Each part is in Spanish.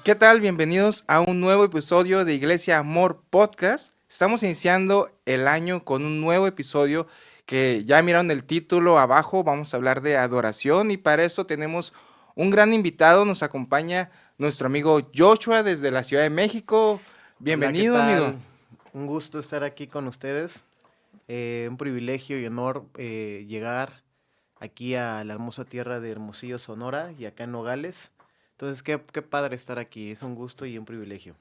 ¿Qué tal? Bienvenidos a un nuevo episodio de Iglesia Amor Podcast. Estamos iniciando el año con un nuevo episodio que ya miraron el título abajo. Vamos a hablar de adoración y para eso tenemos un gran invitado. Nos acompaña nuestro amigo Joshua desde la Ciudad de México. Hola, ¿qué Bienvenido, amigo. tal? Un gusto estar aquí con ustedes. Un privilegio y honor llegar aquí a la hermosa tierra de Hermosillo, Sonora, y acá en Nogales. Entonces, qué padre estar aquí. Es un gusto y un privilegio.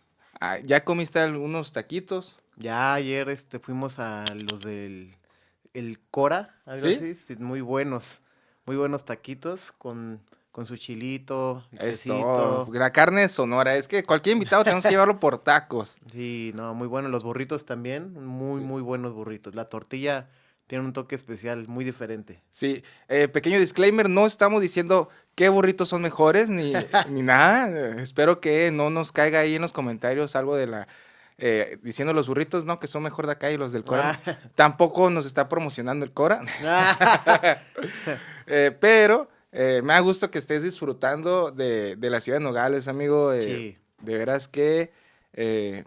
¿Ya comiste algunos taquitos? Ya ayer fuimos a los del el Cora, algo ¿Sí? así. Sí, muy buenos taquitos con su chilito, el Esto, quesito. la carne es Sonora. Es que cualquier invitado tenemos que llevarlo por tacos. Sí, no, muy bueno. Los burritos también, muy, Sí. muy buenos burritos. La tortilla tiene un toque especial, muy diferente. Sí, pequeño disclaimer, no estamos diciendo qué burritos son mejores ni nada. Espero que no nos caiga ahí en los comentarios algo de diciendo los burritos, no, que son mejor de acá y los del Cora. Ah, Tampoco nos está promocionando el Cora. ah, Pero me da gusto que estés disfrutando de la ciudad de Nogales, amigo. sí. De veras que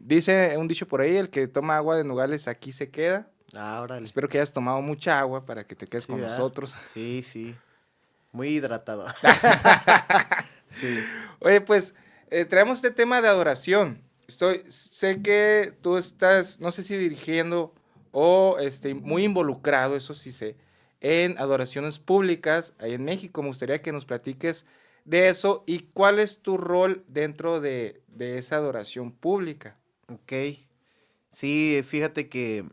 dice un dicho por ahí, el que toma agua de Nogales aquí se queda. Órale. Espero que hayas tomado mucha agua para que te quedes Sí, con ¿verdad? nosotros. Sí, sí. Muy hidratado. Sí. Oye, pues traemos este tema de adoración. Sé que tú estás, no sé si dirigiendo o muy involucrado, eso sí sé, en adoraciones públicas ahí en México. Me gustaría que nos platiques de eso y cuál es tu rol dentro de esa adoración pública. Ok. Sí, fíjate que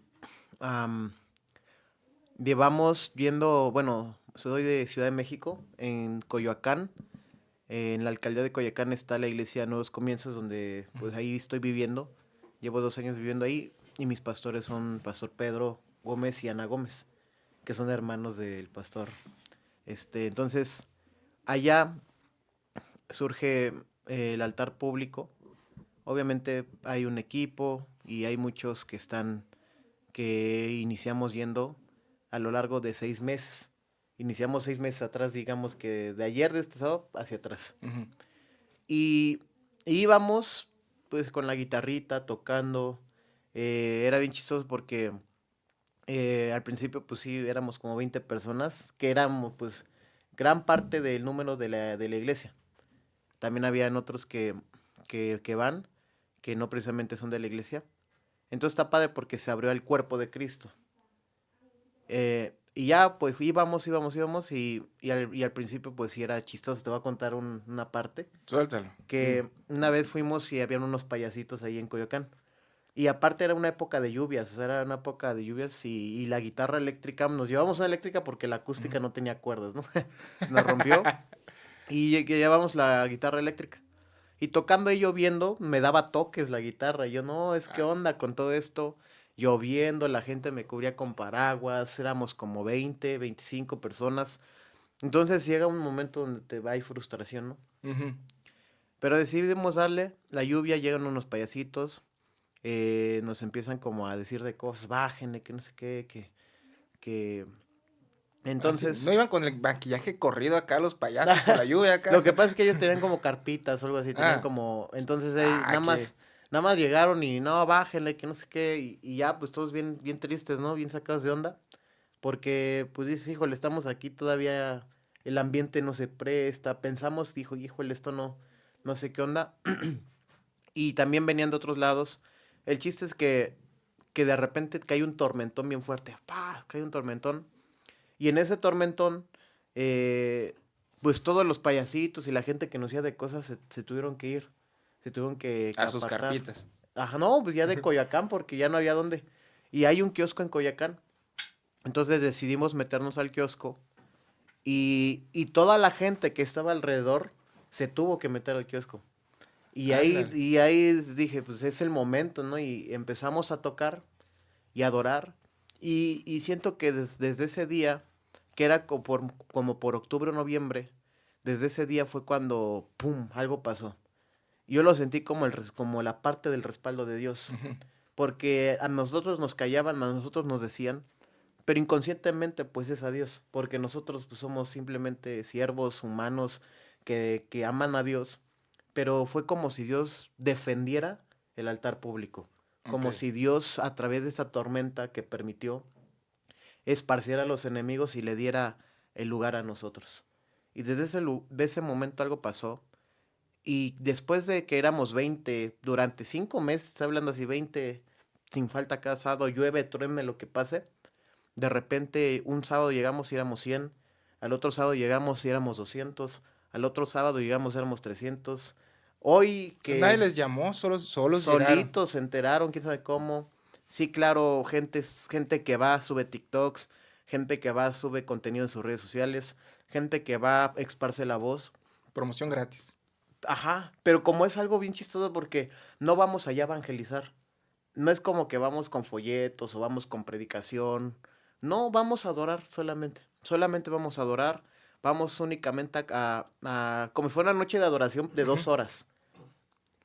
am, llevamos viendo, bueno, soy de Ciudad de México, en Coyoacán. En la alcaldía de Coyoacán está la iglesia Nuevos Comienzos, donde pues ahí estoy viviendo. Llevo 2 años viviendo ahí y mis pastores son Pastor Pedro Gómez y Ana Gómez, que son hermanos del pastor. Entonces, allá surge el altar público. Obviamente hay un equipo y hay muchos que iniciamos yendo a lo largo de 6 meses. Iniciamos 6 meses atrás, digamos que de ayer de este sábado hacia atrás. Ujú. Y íbamos pues con la guitarrita tocando. Era bien chistoso porque al principio pues sí éramos como 20 personas, que éramos pues gran parte del número de la iglesia. También habían otros que van, que no precisamente son de la iglesia. Entonces está padre porque se abrió el cuerpo de Cristo. Y ya, pues íbamos y al principio pues sí era chistoso. Te voy a contar una parte. Suéltalo. Dime. Que una vez fuimos y habían unos payasitos ahí en Coyoacán. Y aparte era una época de lluvias, o sea, era una época de lluvias y la guitarra eléctrica, nos llevamos una eléctrica porque la acústica Ujú. no tenía cuerdas, ¿no? Se nos rompió y llevamos la guitarra eléctrica. Y tocando y lloviendo, me daba toques la guitarra. Y yo, no, es que Ah, onda con todo esto. Lloviendo, la gente me cubría con paraguas, éramos como 20, 25 personas. Entonces llega un momento donde te va y frustración, ¿no? ujú. Pero decidimos darle, la lluvia, llegan unos payasitos, nos empiezan como a decir de cosas, bájenle, que no sé qué, que... Así, no Entonces, iban con el maquillaje corrido acá los payasos por la lluvia lo que acá. pasa es que ellos tenían como carpitas o algo así, tenían Ah, como, entonces ah, que nada más llegaron y no, bájenle, que no sé qué, y ya pues todos bien, bien tristes, ¿no? Bien sacados de onda, porque pues dices, híjole, estamos aquí todavía, el ambiente no se presta, pensamos, dijo, híjole, esto no sé qué onda, y también venían de otros lados. El chiste es que de repente cae un tormentón bien fuerte, ¡pah! Cae un tormentón, y en ese tormentón, eh, pues todos los payasitos y la gente que nos hacía de cosas se tuvieron que ir, se tuvieron que a sus apartar. carpitas. Ajá, no, pues ya de Coyoacán, porque ya no había dónde. Y hay un kiosco en Coyoacán. Entonces decidimos meternos al kiosco y toda la gente que estaba alrededor se tuvo que meter al kiosco. Ándale. Y ahí dije, pues es el momento, ¿no? Y empezamos a tocar y adorar. Y siento que desde ese día, que era como por octubre o noviembre, desde ese día fue cuando, ¡pum!, algo pasó. Yo lo sentí como la parte del respaldo de Dios. Ujú. Porque a nosotros nos callaban, a nosotros nos decían, pero inconscientemente pues es a Dios. Porque nosotros pues, somos simplemente siervos humanos que aman a Dios, pero fue como si Dios defendiera el altar público, como Ok. si Dios a través de esa tormenta que permitió esparciera a los enemigos y le diera el lugar a nosotros. Y desde de ese momento algo pasó. Y después de que éramos 20 durante 5 meses, estoy hablando así, 20 sin falta cada sábado, llueve, truene, lo que pase, de repente un sábado llegamos y éramos 100, al otro sábado llegamos y éramos 200, al otro sábado llegamos y éramos 300. Hoy Nadie que les llamó, solos llegaron. solitos se enteraron, quién sabe cómo. Sí, claro, gente que va, sube TikToks, gente que va, sube contenido en sus redes sociales, gente que va, esparce la voz. Promoción gratis. Ajá, pero como es algo bien chistoso porque no vamos allá a evangelizar. No es como que vamos con folletos o vamos con predicación. No, vamos a adorar solamente. Solamente vamos a adorar. Vamos únicamente como si fuera una noche de adoración de Ujú. 2 horas.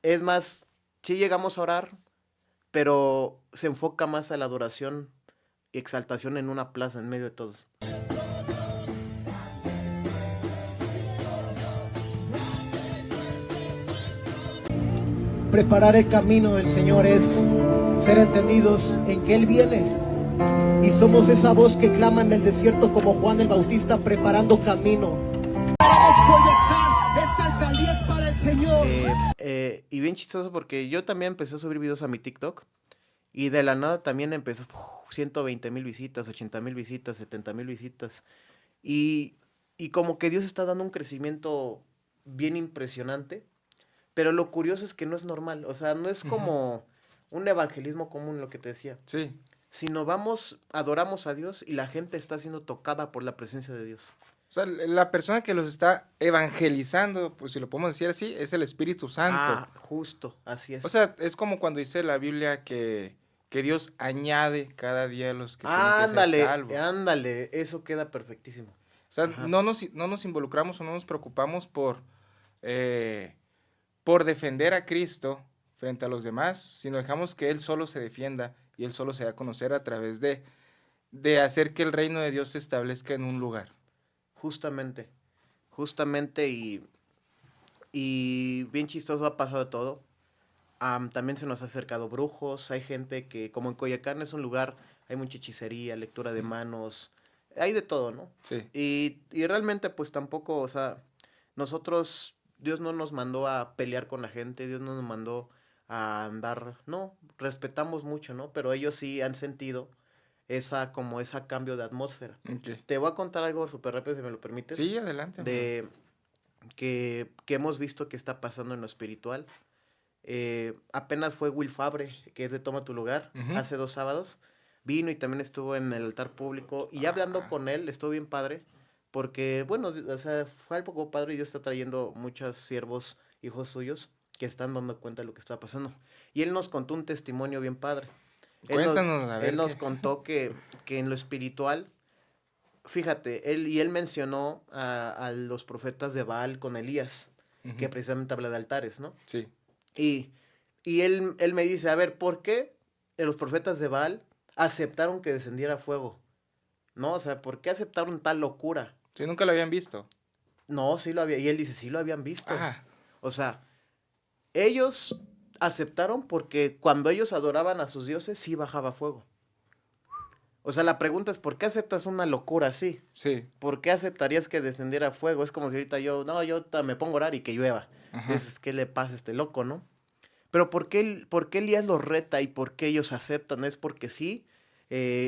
Es más, sí llegamos a orar, pero se enfoca más a la adoración y exaltación en una plaza en medio de todos. Preparar el camino del Señor es ser entendidos en que Él viene. Y somos esa voz que clama en el desierto como Juan el Bautista preparando camino. Esta alcaldía es para el Señor. Y bien chistoso porque yo también empecé a subir videos a mi TikTok y de la nada también empezó 120,000 visitas, 80,000 visitas, 70,000 visitas. Y, y como que Dios está dando un crecimiento bien impresionante, pero lo curioso es que no es normal, o sea, no es Ujú. como un evangelismo común lo que te decía, Sí. sino vamos, adoramos a Dios y la gente está siendo tocada por la presencia de Dios. O sea, la persona que los está evangelizando, pues si lo podemos decir así, es el Espíritu Santo. Justo, así O es. sea, es como cuando dice la Biblia que Dios añade cada día a los que tienen que ser Ándale, salvos. ándale, eso queda perfectísimo. O sea, Ajá. no nos involucramos o no nos preocupamos eh, por defender a Cristo frente a los demás, sino dejamos que Él solo se defienda y Él solo se da a conocer a través de hacer que el reino de Dios se establezca en un lugar. Justamente, justamente y bien chistoso ha pasado de todo. También se nos ha acercado brujos, hay gente que, como en Coyacán es un lugar, hay mucha hechicería, lectura de Mm. manos, hay de todo, ¿no? Sí. Y realmente pues tampoco, o sea, nosotros, Dios no nos mandó a pelear con la gente, Dios no nos mandó a andar, no, respetamos mucho, ¿no? Pero ellos sí han sentido como esa cambio de atmósfera. Ok. Te voy a contar algo súper rápido, si me lo permites, Sí, adelante, hermano. de que hemos visto que está pasando en lo espiritual. Apenas fue Will Fabre, que es de Toma tu Lugar, Ujú. hace 2 sábados. Vino y también estuvo en el altar público. Y hablando Ajá. con él, estuvo bien padre. Porque, bueno, o sea, fue algo padre y Dios está trayendo muchos siervos, hijos suyos, que están dando cuenta de lo que está pasando. Y él nos contó un testimonio bien padre. Cuéntanos, a Él ver nos qué. contó que en lo espiritual, fíjate, él mencionó a los profetas de Baal con Elías, que Ujú. precisamente habla de altares, ¿no? Sí. Y, y él me dice, a ver, ¿por qué los profetas de Baal aceptaron que descendiera fuego? ¿No? O sea, ¿por qué aceptaron tal locura? Sí, nunca lo habían visto. No, sí lo había. Y él dice, sí lo habían visto. Ah, O sea, ellos aceptaron porque cuando ellos adoraban a sus dioses, sí bajaba fuego. O sea, la pregunta es, ¿por qué aceptas una locura así? sí. ¿Por qué aceptarías que descendiera fuego? Es como si ahorita yo ahorita me pongo a orar y que llueva. Ajá. Dices, ¿qué le pasa a este loco, no? Pero por qué Elías los reta y por qué ellos aceptan? Es porque sí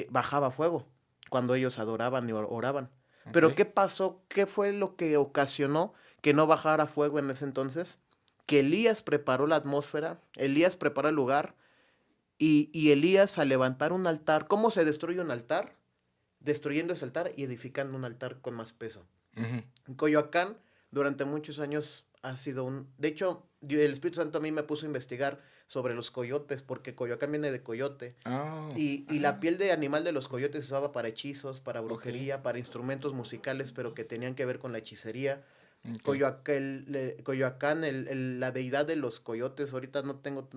bajaba fuego cuando ellos adoraban y oraban. Pero Ok. ¿qué pasó? ¿Qué fue lo que ocasionó que no bajara fuego en ese entonces? Que Elías preparó la atmósfera, Elías preparó el lugar y Elías al levantar un altar, ¿cómo se destruye un altar? Destruyendo ese altar y edificando un altar con más peso. Ujú. En Coyoacán, durante muchos años ha sido un... De hecho, el Espíritu Santo a mí me puso a investigar sobre los coyotes, porque Coyoacán viene de coyote. Oh, Y la piel de animal de los coyotes se usaba para hechizos, para ok. brujería, para instrumentos musicales, pero que tenían que ver con la hechicería. Ok. Coyoacán, la deidad de los coyotes, ahorita no tengo,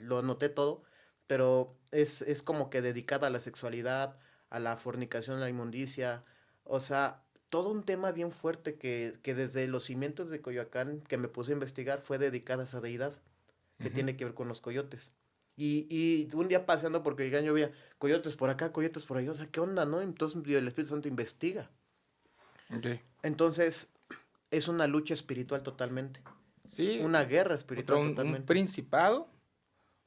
lo anoté todo, pero es como que dedicada a la sexualidad, a la fornicación, a la inmundicia. O sea, todo un tema bien fuerte que desde los cimientos de Coyoacán, que me puse a investigar, fue dedicada a esa deidad, que tiene que ver con los coyotes. Y un día paseando por Coyoacán yo veía coyotes por acá, coyotes por allá, o sea, ¿qué onda, no? Entonces el Espíritu Santo investiga. Ok. Entonces, es una lucha espiritual totalmente, Sí, una guerra otro, espiritual un totalmente. principado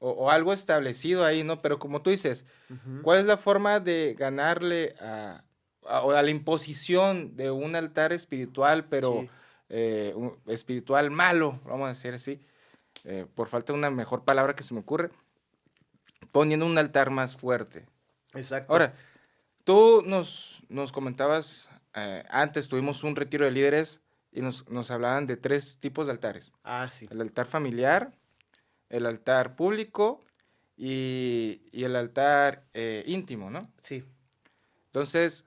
o algo establecido ahí, ¿no? Pero como tú dices, Ujú. ¿cuál es la forma de ganarle a la imposición de un altar espiritual, pero Sí, espiritual malo, vamos a decir así, por falta de una mejor palabra que se me ocurre, poniendo un altar más fuerte? exacto. Ahora, tú nos comentabas, antes tuvimos un retiro de líderes y nos hablaban de 3 tipos de altares. Ah, sí, El altar familiar, el altar público y el altar íntimo, ¿no? sí. Entonces,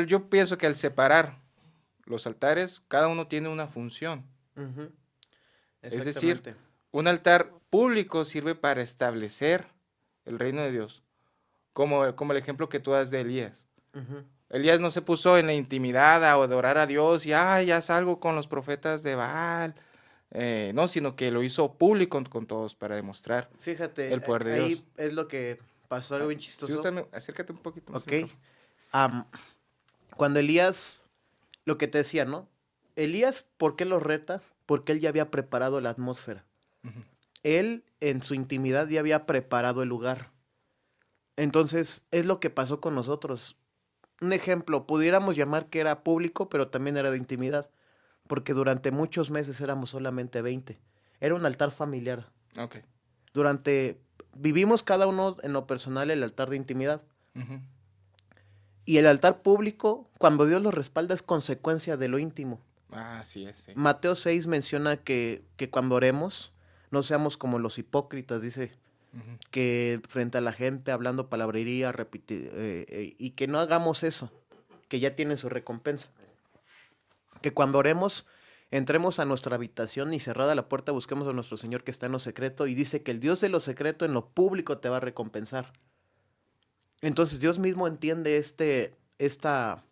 yo pienso que al separar los altares, cada uno tiene una función. Ujú. Es decir, Exactamente. un altar público sirve para establecer el reino de Dios, como el ejemplo que tú das de Elías. Ujú. Elías no se puso en la intimidad a adorar a Dios y, ya salgo con los profetas de Baal. No, sino que lo hizo público con todos para demostrar Fíjate, el poder de Dios. ahí es lo que pasó algo bien Si chistoso. gustas, acércate un poquito más al Ok. micrófono. Am, Cuando Elías, lo que te decía, ¿no? Elías, ¿por qué lo reta? Porque él ya había preparado la atmósfera. Ujú. Él, en su intimidad, ya había preparado el lugar. Entonces, es lo que pasó con nosotros. Un ejemplo, pudiéramos llamar que era público, pero también era de intimidad, porque durante muchos meses éramos solamente 20. Era un altar familiar. Ok. Durante, vivimos cada uno en lo personal el altar de intimidad. Ujú. Y el altar público, cuando Dios lo respalda, es consecuencia de lo íntimo. Así es, sí. Mateo 6 menciona que cuando oremos, no seamos como los hipócritas, dice, Ujú. que frente a la gente hablando palabrería, y que no hagamos eso, que ya tienen su recompensa. Que cuando oremos, entremos a nuestra habitación y cerrada la puerta busquemos a nuestro Señor que está en lo secreto y dice que el Dios de lo secreto en lo público te va a recompensar. Entonces Dios mismo entiende esta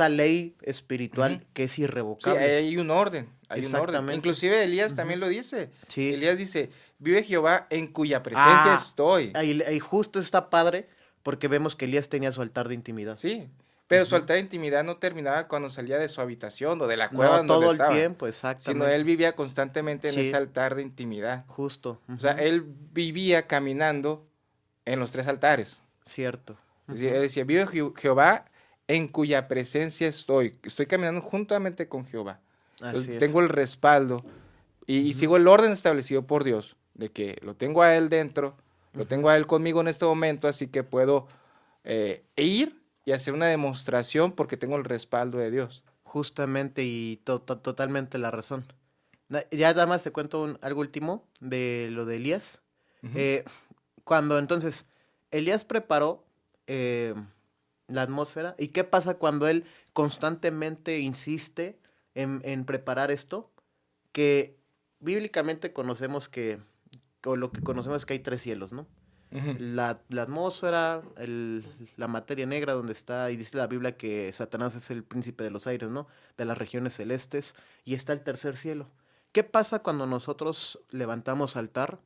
ley Ujú. espiritual que es Sí, irrevocable. hay un orden, hay un orden. Exactamente. Inclusive Elías Ujú. también lo dice. Sí. Elías dice, vive Jehová en cuya presencia Ah, estoy. ahí justo está padre porque vemos que Elías tenía su altar de intimidad. Sí, pero su Ujú. alta intimidad no terminaba cuando salía de su habitación o de la cueva No, en donde todo el estaba, tiempo, sino él exactamente. vivía constantemente en ese Sí, altar de intimidad. justo. O sea, Ujú. él vivía caminando en los 3 altares. Cierto. Es decir, Ujú. él decía, vive Jehová en cuya presencia estoy. Estoy caminando juntamente con Jehová. Entonces Así es. tengo el respaldo y Ujú, sigo el orden establecido por Dios, de que lo tengo a Él dentro, lo tengo ujú. a Él conmigo en este momento, así que puedo ir y hacer una demostración porque tengo el respaldo de Dios. Justamente y totalmente la razón. Ya nada más te cuento algo último de lo de Elías. Ujú. Eh, Cuando entonces Elías preparó eh, la atmósfera, ¿y qué pasa cuando él constantemente insiste en preparar esto? Que bíblicamente conocemos o lo que conocemos es que hay 3 cielos, ¿no? Ujú. La atmósfera, la materia negra donde está, y dice la Biblia que Satanás es el príncipe de los aires, ¿no? De las regiones celestes, y está el tercer cielo. ¿Qué pasa cuando nosotros levantamos altar?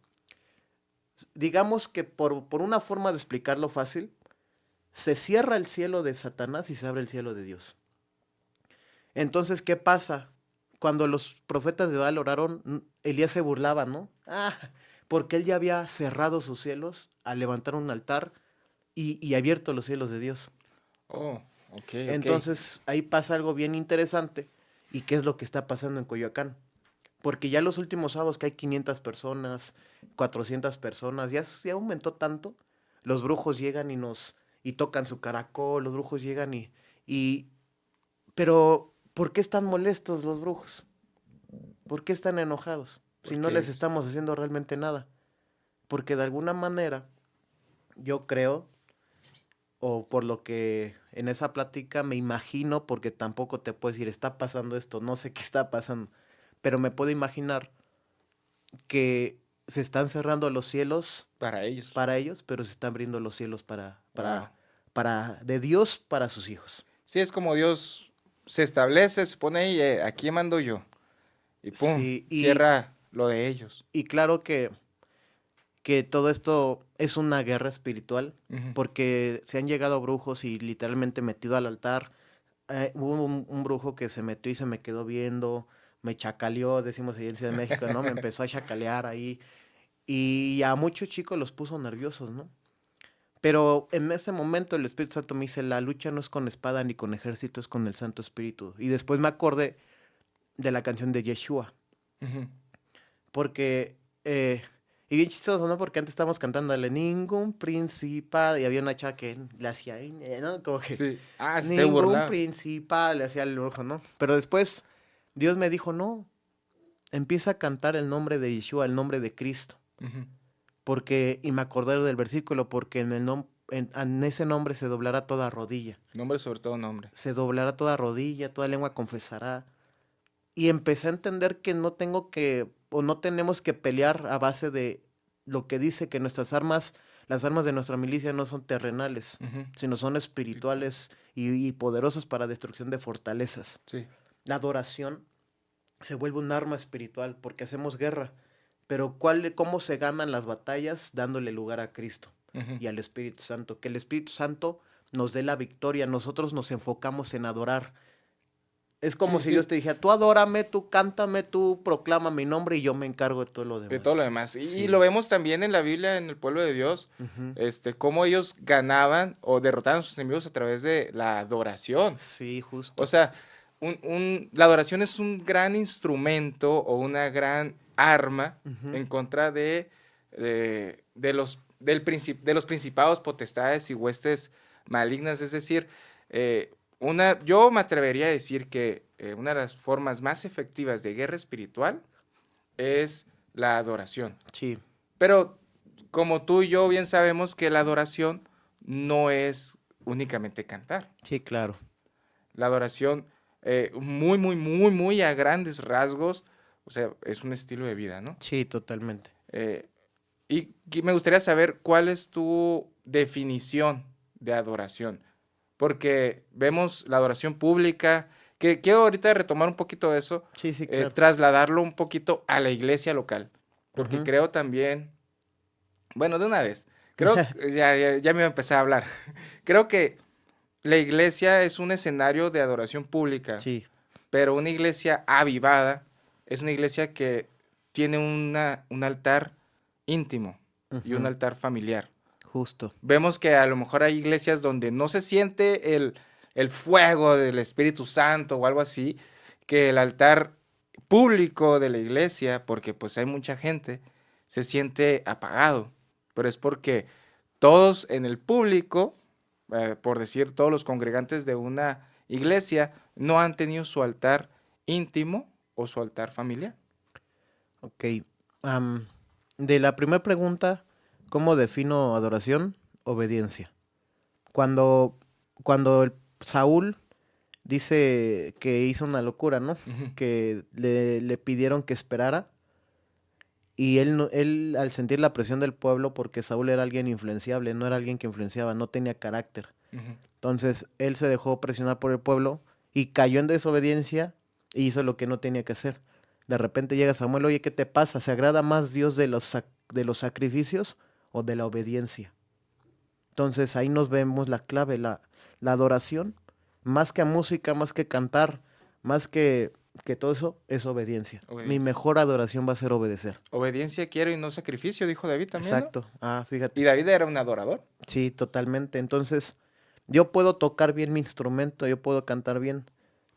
Digamos que por una forma de explicarlo fácil, se cierra el cielo de Satanás y se abre el cielo de Dios. Entonces, ¿qué pasa? Cuando los profetas de Baal oraron, Elías se burlaba, ¿no? Porque él ya había cerrado sus cielos al levantar un altar y abierto los cielos de Dios. Oh, ok, ok. Entonces, ahí pasa algo bien interesante. ¿Y qué es lo que está pasando en Coyoacán? Porque ya los últimos sábados que hay 500 personas, 400 personas, ya aumentó tanto. Los brujos llegan y tocan su caracol, los brujos llegan y... Pero, ¿por qué están molestos los brujos? ¿Por qué están enojados? Si no Porque les es... estamos haciendo realmente nada. Porque de alguna manera, yo creo, o por lo que en esa plática me imagino, porque tampoco te puedo decir, está pasando esto, no sé qué está pasando, pero me puedo imaginar que se están cerrando los cielos para ellos. para ellos, pero se están abriendo los cielos Wow. de Dios para sus hijos. Sí, es como Dios se establece, se pone ahí, aquí mando yo. Y pum, Sí, cierra lo de ellos. y claro que todo esto es una guerra espiritual, Ujú. porque se han llegado brujos y literalmente metido al altar. Hubo un brujo que se metió y se me quedó viendo, me chacaleó, decimos ahí en Ciudad de México, ¿no? Me empezó a chacalear ahí y a muchos chicos los puso nerviosos, ¿no? Pero en ese momento el Espíritu Santo me dice, la lucha no es con espada ni con ejército, es con el Santo Espíritu. Y después me acordé de la canción de Yeshua, Ujú. porque, y bien chistoso, ¿no? Porque antes estábamos cantándole, ningún principado, y había una chava que le hacía, ¿no? Como que, Sí. Ah, se está ningún burlado. principal, le hacía el brujo, ¿no? Pero después Dios me dijo, no, empieza a cantar el nombre de Yeshua, el nombre de Cristo. Ujú. Porque, y me acordé del versículo, porque en ese nombre se doblará toda rodilla. Nombre sobre todo nombre. Se doblará toda rodilla, toda lengua confesará. Y empecé a entender que no tengo que, o no tenemos que pelear a base de lo que dice que nuestras armas, las armas de nuestra milicia no son terrenales, Ujú. sino son espirituales y poderosos para destrucción de fortalezas. Sí. La adoración se vuelve un arma espiritual porque hacemos guerra. Pero ¿cómo se ganan las batallas? Dándole lugar a Cristo Ujú. y al Espíritu Santo. Que el Espíritu Santo nos dé la victoria. Nosotros nos enfocamos en adorar. Es como Sí, si sí. Dios te dijera, tú adórame, tú cántame, tú proclama mi nombre y yo me encargo de todo lo De todo lo demás. demás. Y Sí. lo vemos también en la Biblia, en el pueblo de Dios, Ujú. cómo ellos ganaban o derrotaban a sus enemigos a través de la adoración. Sí, O justo. sea, la adoración es un gran instrumento o una gran arma Ujú. en contra de los principados, potestades y huestes malignas. Es decir, yo me atrevería a decir que una de las formas más efectivas de guerra espiritual es la adoración. Sí, Pero como tú y yo bien sabemos que la adoración no es únicamente cantar. sí, claro. La adoración, muy, muy, muy, muy a grandes rasgos, o sea, es un estilo de vida, ¿no? Sí, totalmente. Eh, me gustaría saber cuál es tu definición de adoración, porque vemos la adoración pública, que quiero ahorita retomar un poquito de eso, Sí, sí, claro. trasladarlo un poquito a la iglesia local, porque Ujú. creo también, bueno, de una vez, creo, ya me iba a empezar a hablar, creo que la iglesia es un escenario de adoración pública, Sí. pero una iglesia avivada es una iglesia que tiene un altar íntimo y un Ujú. altar familiar. Justo. Vemos que a lo mejor hay iglesias donde no se siente el fuego del Espíritu Santo o algo así, que el altar público de la iglesia, porque pues hay mucha gente, se siente apagado, pero es porque todos en el público, por decir todos los congregantes de una iglesia, no han tenido su altar íntimo o su altar familiar. Ok. am, de la primera pregunta, ¿cómo defino adoración? Obediencia. Cuando, cuando Saúl dice que hizo una locura, ¿no? Ujú. Que le pidieron que esperara y él al sentir la presión del pueblo, porque Saúl era alguien influenciable, no era alguien que influenciaba, no tenía carácter. Ujú. Entonces él se dejó presionar por el pueblo y cayó en desobediencia y hizo lo que no tenía que hacer. De repente llega Samuel, oye, ¿qué te pasa? ¿Se agrada más Dios de los sacrificios o de la obediencia? Entonces ahí nos vemos la clave, la adoración, más que a música, más que cantar, más que todo eso, es obediencia. Mi Obediencia. mejor adoración va a ser obedecer. Obediencia quiero y no sacrificio, dijo David también, ¿no? Exacto. Ah, Y fíjate. David era un adorador. Sí, totalmente. Entonces, yo puedo tocar bien mi instrumento, yo puedo cantar bien,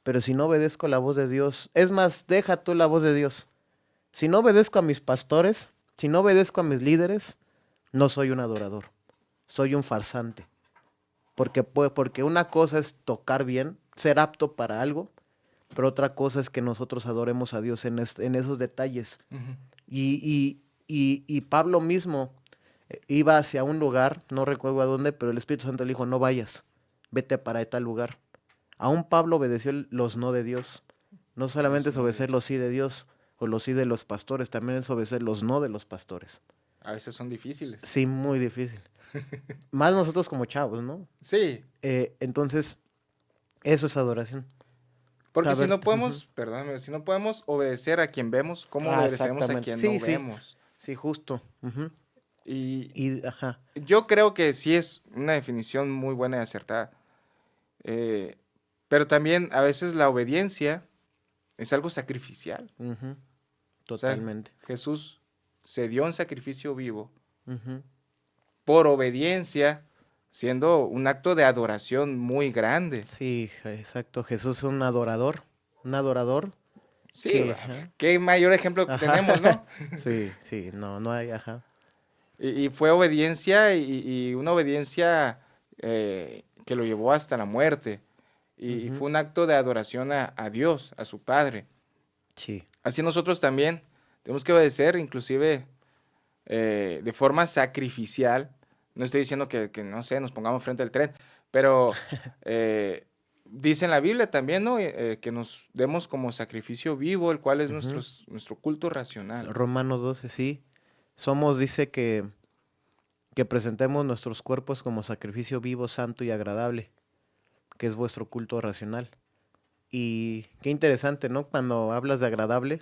pero si no obedezco la voz de Dios, es más, deja tú la voz de Dios. Si no obedezco a mis pastores, si no obedezco a mis líderes, no soy un adorador, soy un farsante. Porque una cosa es tocar bien, ser apto para algo, pero otra cosa es que nosotros adoremos a Dios en esos detalles. Ujú. Y Pablo mismo iba hacia un lugar, no recuerdo a dónde, pero el Espíritu Santo le dijo, no vayas, vete para tal lugar. Aún Pablo obedeció los no de Dios. No solamente es obedecer los sí de Dios o los sí de los pastores, también es obedecer los no de los pastores. A veces son difíciles. Sí, muy difícil. Más nosotros como chavos, ¿no? Sí. Entonces, Eso es adoración. Porque A si ver, no podemos, perdóname, si no podemos obedecer a quien vemos, ¿cómo obedecemos a exactamente. quien Sí, no sí. vemos? Sí, justo. Y Ajá. yo creo que sí es una definición muy buena y acertada. Eh, pero también a veces la obediencia es algo sacrificial. Ujú, O sea, totalmente. Jesús se dio un sacrificio vivo Ujú. por obediencia, siendo un acto de adoración muy grande. Sí, exacto. Jesús es un adorador. Un adorador Sí, que, ajá. qué mayor ejemplo que Ajá. tenemos, ¿no? Sí, sí, no hay, ajá. Y fue obediencia y una obediencia que lo llevó hasta la muerte. Y Ujú. fue un acto de adoración a Dios, a su Padre. Sí. Así nosotros también tenemos que obedecer, inclusive de forma sacrificial. No estoy diciendo que, no sé, nos pongamos frente al tren, pero dice en la Biblia también, ¿no? Que nos demos como sacrificio vivo, el cual es Ujú. nuestro culto racional. Romanos 12, sí. Dice que presentemos nuestros cuerpos como sacrificio vivo, santo y agradable, que es vuestro culto racional. Y qué interesante, ¿no? Cuando hablas de agradable,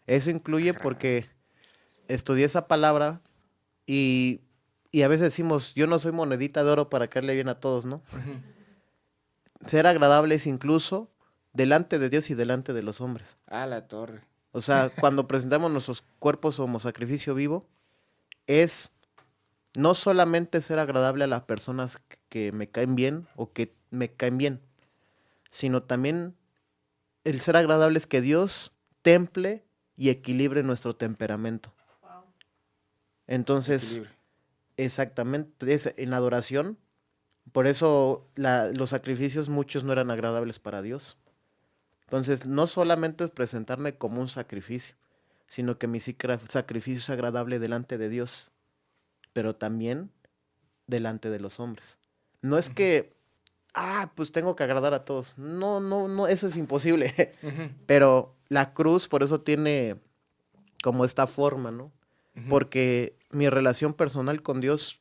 eso incluye Agradable. porque estudié esa palabra y, y a veces decimos, yo no soy monedita de oro para caerle bien a todos, ¿no? Ujú. Ser agradable es incluso delante de Dios y delante de los hombres. A la torre. O sea, cuando presentamos nuestros cuerpos como sacrificio vivo, es no solamente ser agradable a las personas que me caen bien o que me caen bien, sino también el ser agradable es que Dios temple y equilibre nuestro temperamento. Entonces, Equilibrio. exactamente, es en adoración. Por eso los sacrificios muchos no eran agradables para Dios. Entonces, no solamente es presentarme como un sacrificio, sino que mi sacrificio es agradable delante de Dios, pero también delante de los hombres. No es Ujú. que, pues tengo que agradar a todos. No, no, no, eso es imposible. Ujú. Pero la cruz por eso tiene como esta forma, ¿no? Ujú. Porque mi relación personal con Dios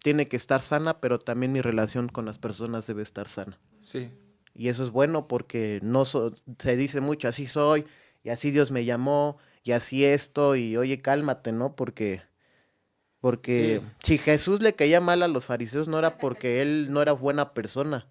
tiene que estar sana, pero también mi relación con las personas debe estar sana. Sí. Y eso es bueno porque no se dice mucho, así soy, y así Dios me llamó, y así esto, y oye, cálmate, ¿no? Porque Sí. si Jesús le caía mal a los fariseos no era porque él no era buena persona.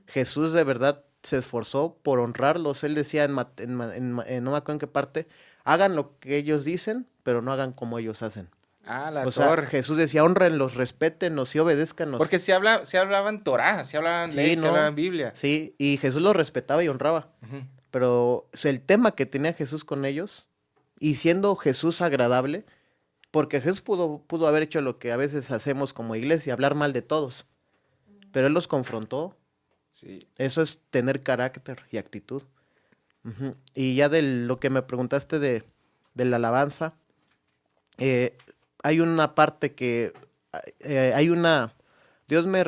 Jesús de verdad se esforzó por honrarlos. Él decía no me acuerdo en qué parte, hagan lo que ellos dicen, pero no hagan como ellos hacen. A la O sea, torre. Jesús decía, honrenlos, respétenlos y obedézcanos. Porque se hablaban Torah, se hablaban ley, Sí, se hablaban no, Biblia. sí, y Jesús los respetaba y honraba. Ujú. Pero o sea, el tema que tenía Jesús con ellos, y siendo Jesús agradable, porque Jesús pudo haber hecho lo que a veces hacemos como iglesia, hablar mal de todos, pero Él los confrontó. Sí. Eso es tener carácter y actitud. Ujú. Y ya de lo que me preguntaste de la alabanza, eh, hay una parte que, hay una, Dios me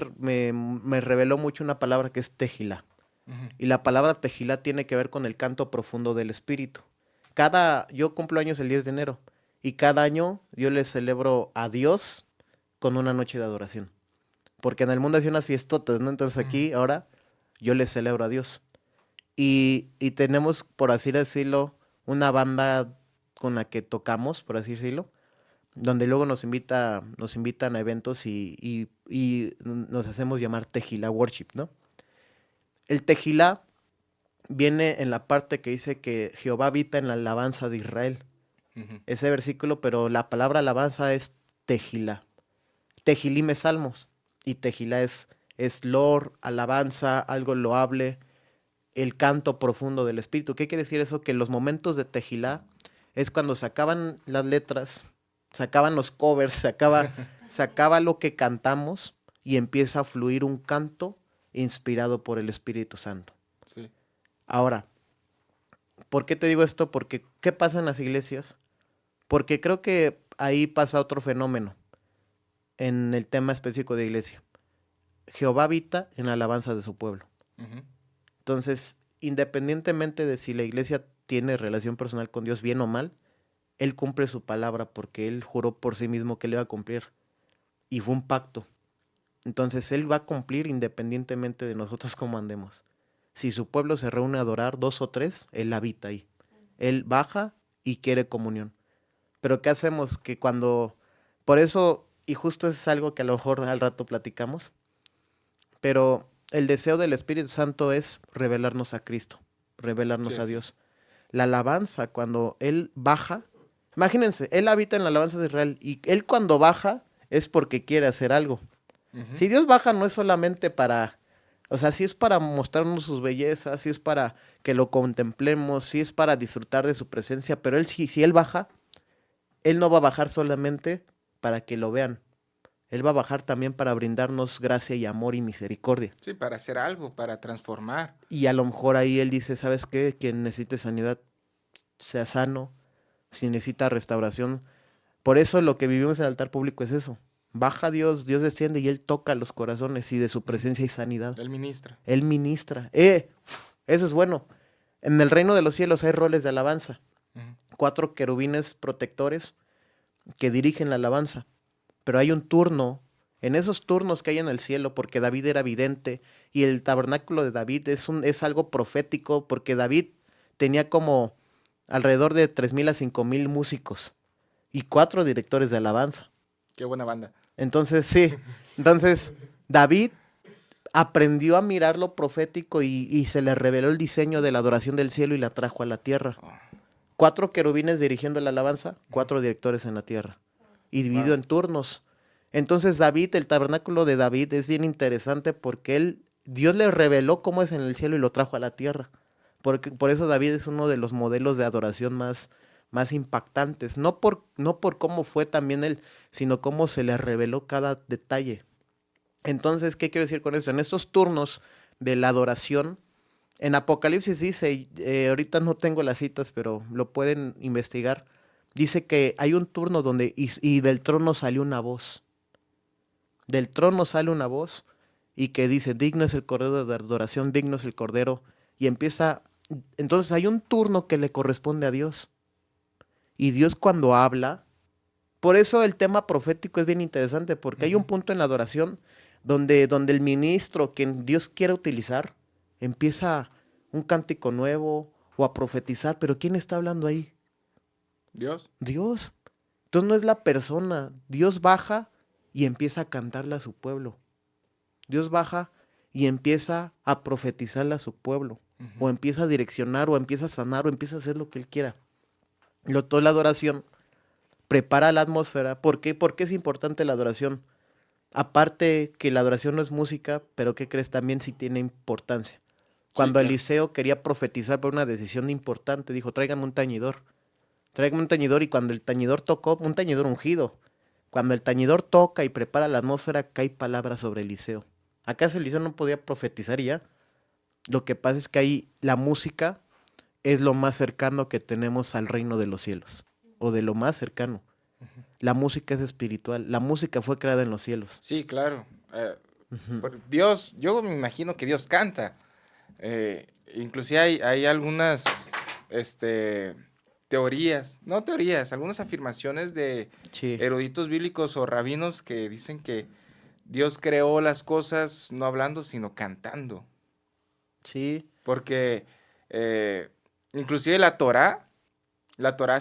reveló mucho una palabra que es tejilá. Ujú. Y la palabra tejilá tiene que ver con el canto profundo del espíritu. Yo cumplo años el 10 de enero y cada año yo le celebro a Dios con una noche de adoración. Porque en el mundo hacía unas fiestotas, ¿no? Entonces Ujú. aquí, ahora, yo le celebro a Dios. Y tenemos, por así decirlo, una banda con la que tocamos, por así decirlo, donde luego nos invitan a eventos y nos hacemos llamar Tejilá Worship, ¿no? El Tejilá viene en la parte que dice que Jehová habita en la alabanza de Israel. Ujú. Ese versículo, pero la palabra alabanza es Tejilá. Tejilim es salmos y Tejilá es lor, alabanza, algo loable, el canto profundo del espíritu. ¿Qué quiere decir eso? Que los momentos de Tejilá es cuando sacaban las letras, sacaban los covers, sacaba lo que cantamos y empieza a fluir un canto inspirado por el Espíritu Santo. Sí. Ahora, ¿por qué te digo esto? Porque ¿qué pasa en las iglesias? Porque creo que ahí pasa otro fenómeno en el tema específico de iglesia. Jehová habita en la alabanza de su pueblo. Ujú. Entonces, independientemente de si la iglesia tiene relación personal con Dios bien o mal, Él cumple su palabra porque Él juró por sí mismo que Él iba a cumplir. Y fue un pacto. Entonces, Él va a cumplir independientemente de nosotros cómo andemos. Si su pueblo se reúne a adorar, 2 o 3, Él habita ahí. Él baja y quiere comunión. Pero ¿qué hacemos? Que cuando... Por eso, y justo es algo que a lo mejor al rato platicamos, pero el deseo del Espíritu Santo es revelarnos a Cristo, revelarnos Sí, a sí. Dios. La alabanza, cuando Él baja, imagínense, Él habita en la alabanza de Israel y Él cuando baja es porque quiere hacer algo. Ujú. Si Dios baja no es solamente para, o sea, sí es para mostrarnos sus bellezas, sí es para que lo contemplemos, sí es para disfrutar de su presencia, pero Él si Él baja, Él no va a bajar solamente para que lo vean. Él va a bajar también para brindarnos gracia y amor y misericordia. Sí, para hacer algo, para transformar. Y a lo mejor ahí Él dice, ¿sabes qué? Quien necesite sanidad, sea sano. Si necesita restauración. Por eso lo que vivimos en el altar público es eso. Baja Dios, Dios desciende y Él toca los corazones y de su Ujú. presencia hay sanidad. Él ministra. Él ministra. Eso es bueno. En el reino de los cielos hay roles de alabanza. Ujú. 4 querubines protectores que dirigen la alabanza. Pero hay un turno, en esos turnos que hay en el cielo, porque David era vidente y el tabernáculo de David es algo profético, porque David tenía como alrededor de 3,000 a 5,000 músicos y 4 directores de alabanza. Qué buena banda. Entonces, sí, entonces David aprendió a mirar lo profético y se le reveló el diseño de la adoración del cielo y la trajo a la tierra. Oh, 4 querubines dirigiendo la alabanza, 4 directores en la tierra. Y dividido wow. en turnos. Entonces David, el tabernáculo de David es bien interesante porque Dios le reveló cómo es en el cielo y lo trajo a la tierra. Por eso David es uno de los modelos de adoración más impactantes. No por cómo fue también él, sino cómo se le reveló cada detalle. Entonces, ¿qué quiero decir con eso? En estos turnos de la adoración, en Apocalipsis dice, ahorita no tengo las citas, pero lo pueden investigar. Dice que hay un turno donde, y del trono salió una voz. Del trono sale una voz y que dice, digno es el cordero de adoración, digno es el cordero. Y empieza, entonces hay un turno que le corresponde a Dios. Y Dios cuando habla, por eso el tema profético es bien interesante, porque hay un Ujú. punto en la adoración donde el ministro, quien Dios quiere utilizar, empieza un cántico nuevo o a profetizar, pero ¿quién está hablando ahí? Dios. Dios. Entonces no es la persona, Dios baja y empieza a cantarle a su pueblo. Dios baja y empieza a profetizarle a su pueblo, Ujú. o empieza a direccionar, o empieza a sanar, o empieza a hacer lo que él quiera. Toda la adoración prepara la atmósfera. ¿Por qué? ¿Por qué es importante la adoración? Aparte que la adoración no es música, pero ¿qué crees? También sí tiene importancia. Sí, Cuando claro. Eliseo quería profetizar por una decisión importante, dijo, tráigame un tañidor. Tráigame un tañidor y cuando el tañidor tocó, un tañidor ungido, cuando el tañidor toca y prepara la atmósfera, cae palabra sobre Eliseo. ¿Acaso Eliseo no podía profetizar y ya? Lo que pasa es que ahí la música es lo más cercano que tenemos al reino de los cielos, o de lo más cercano. Ujú. La música es espiritual, la música fue creada en los cielos. Sí, claro. Ujú. Dios, yo me imagino que Dios canta. Inclusive hay algunas este, teorías, no teorías, algunas afirmaciones de Sí, eruditos bíblicos o rabinos que dicen que Dios creó las cosas no hablando, sino cantando. sí, Porque eh, inclusive la Torá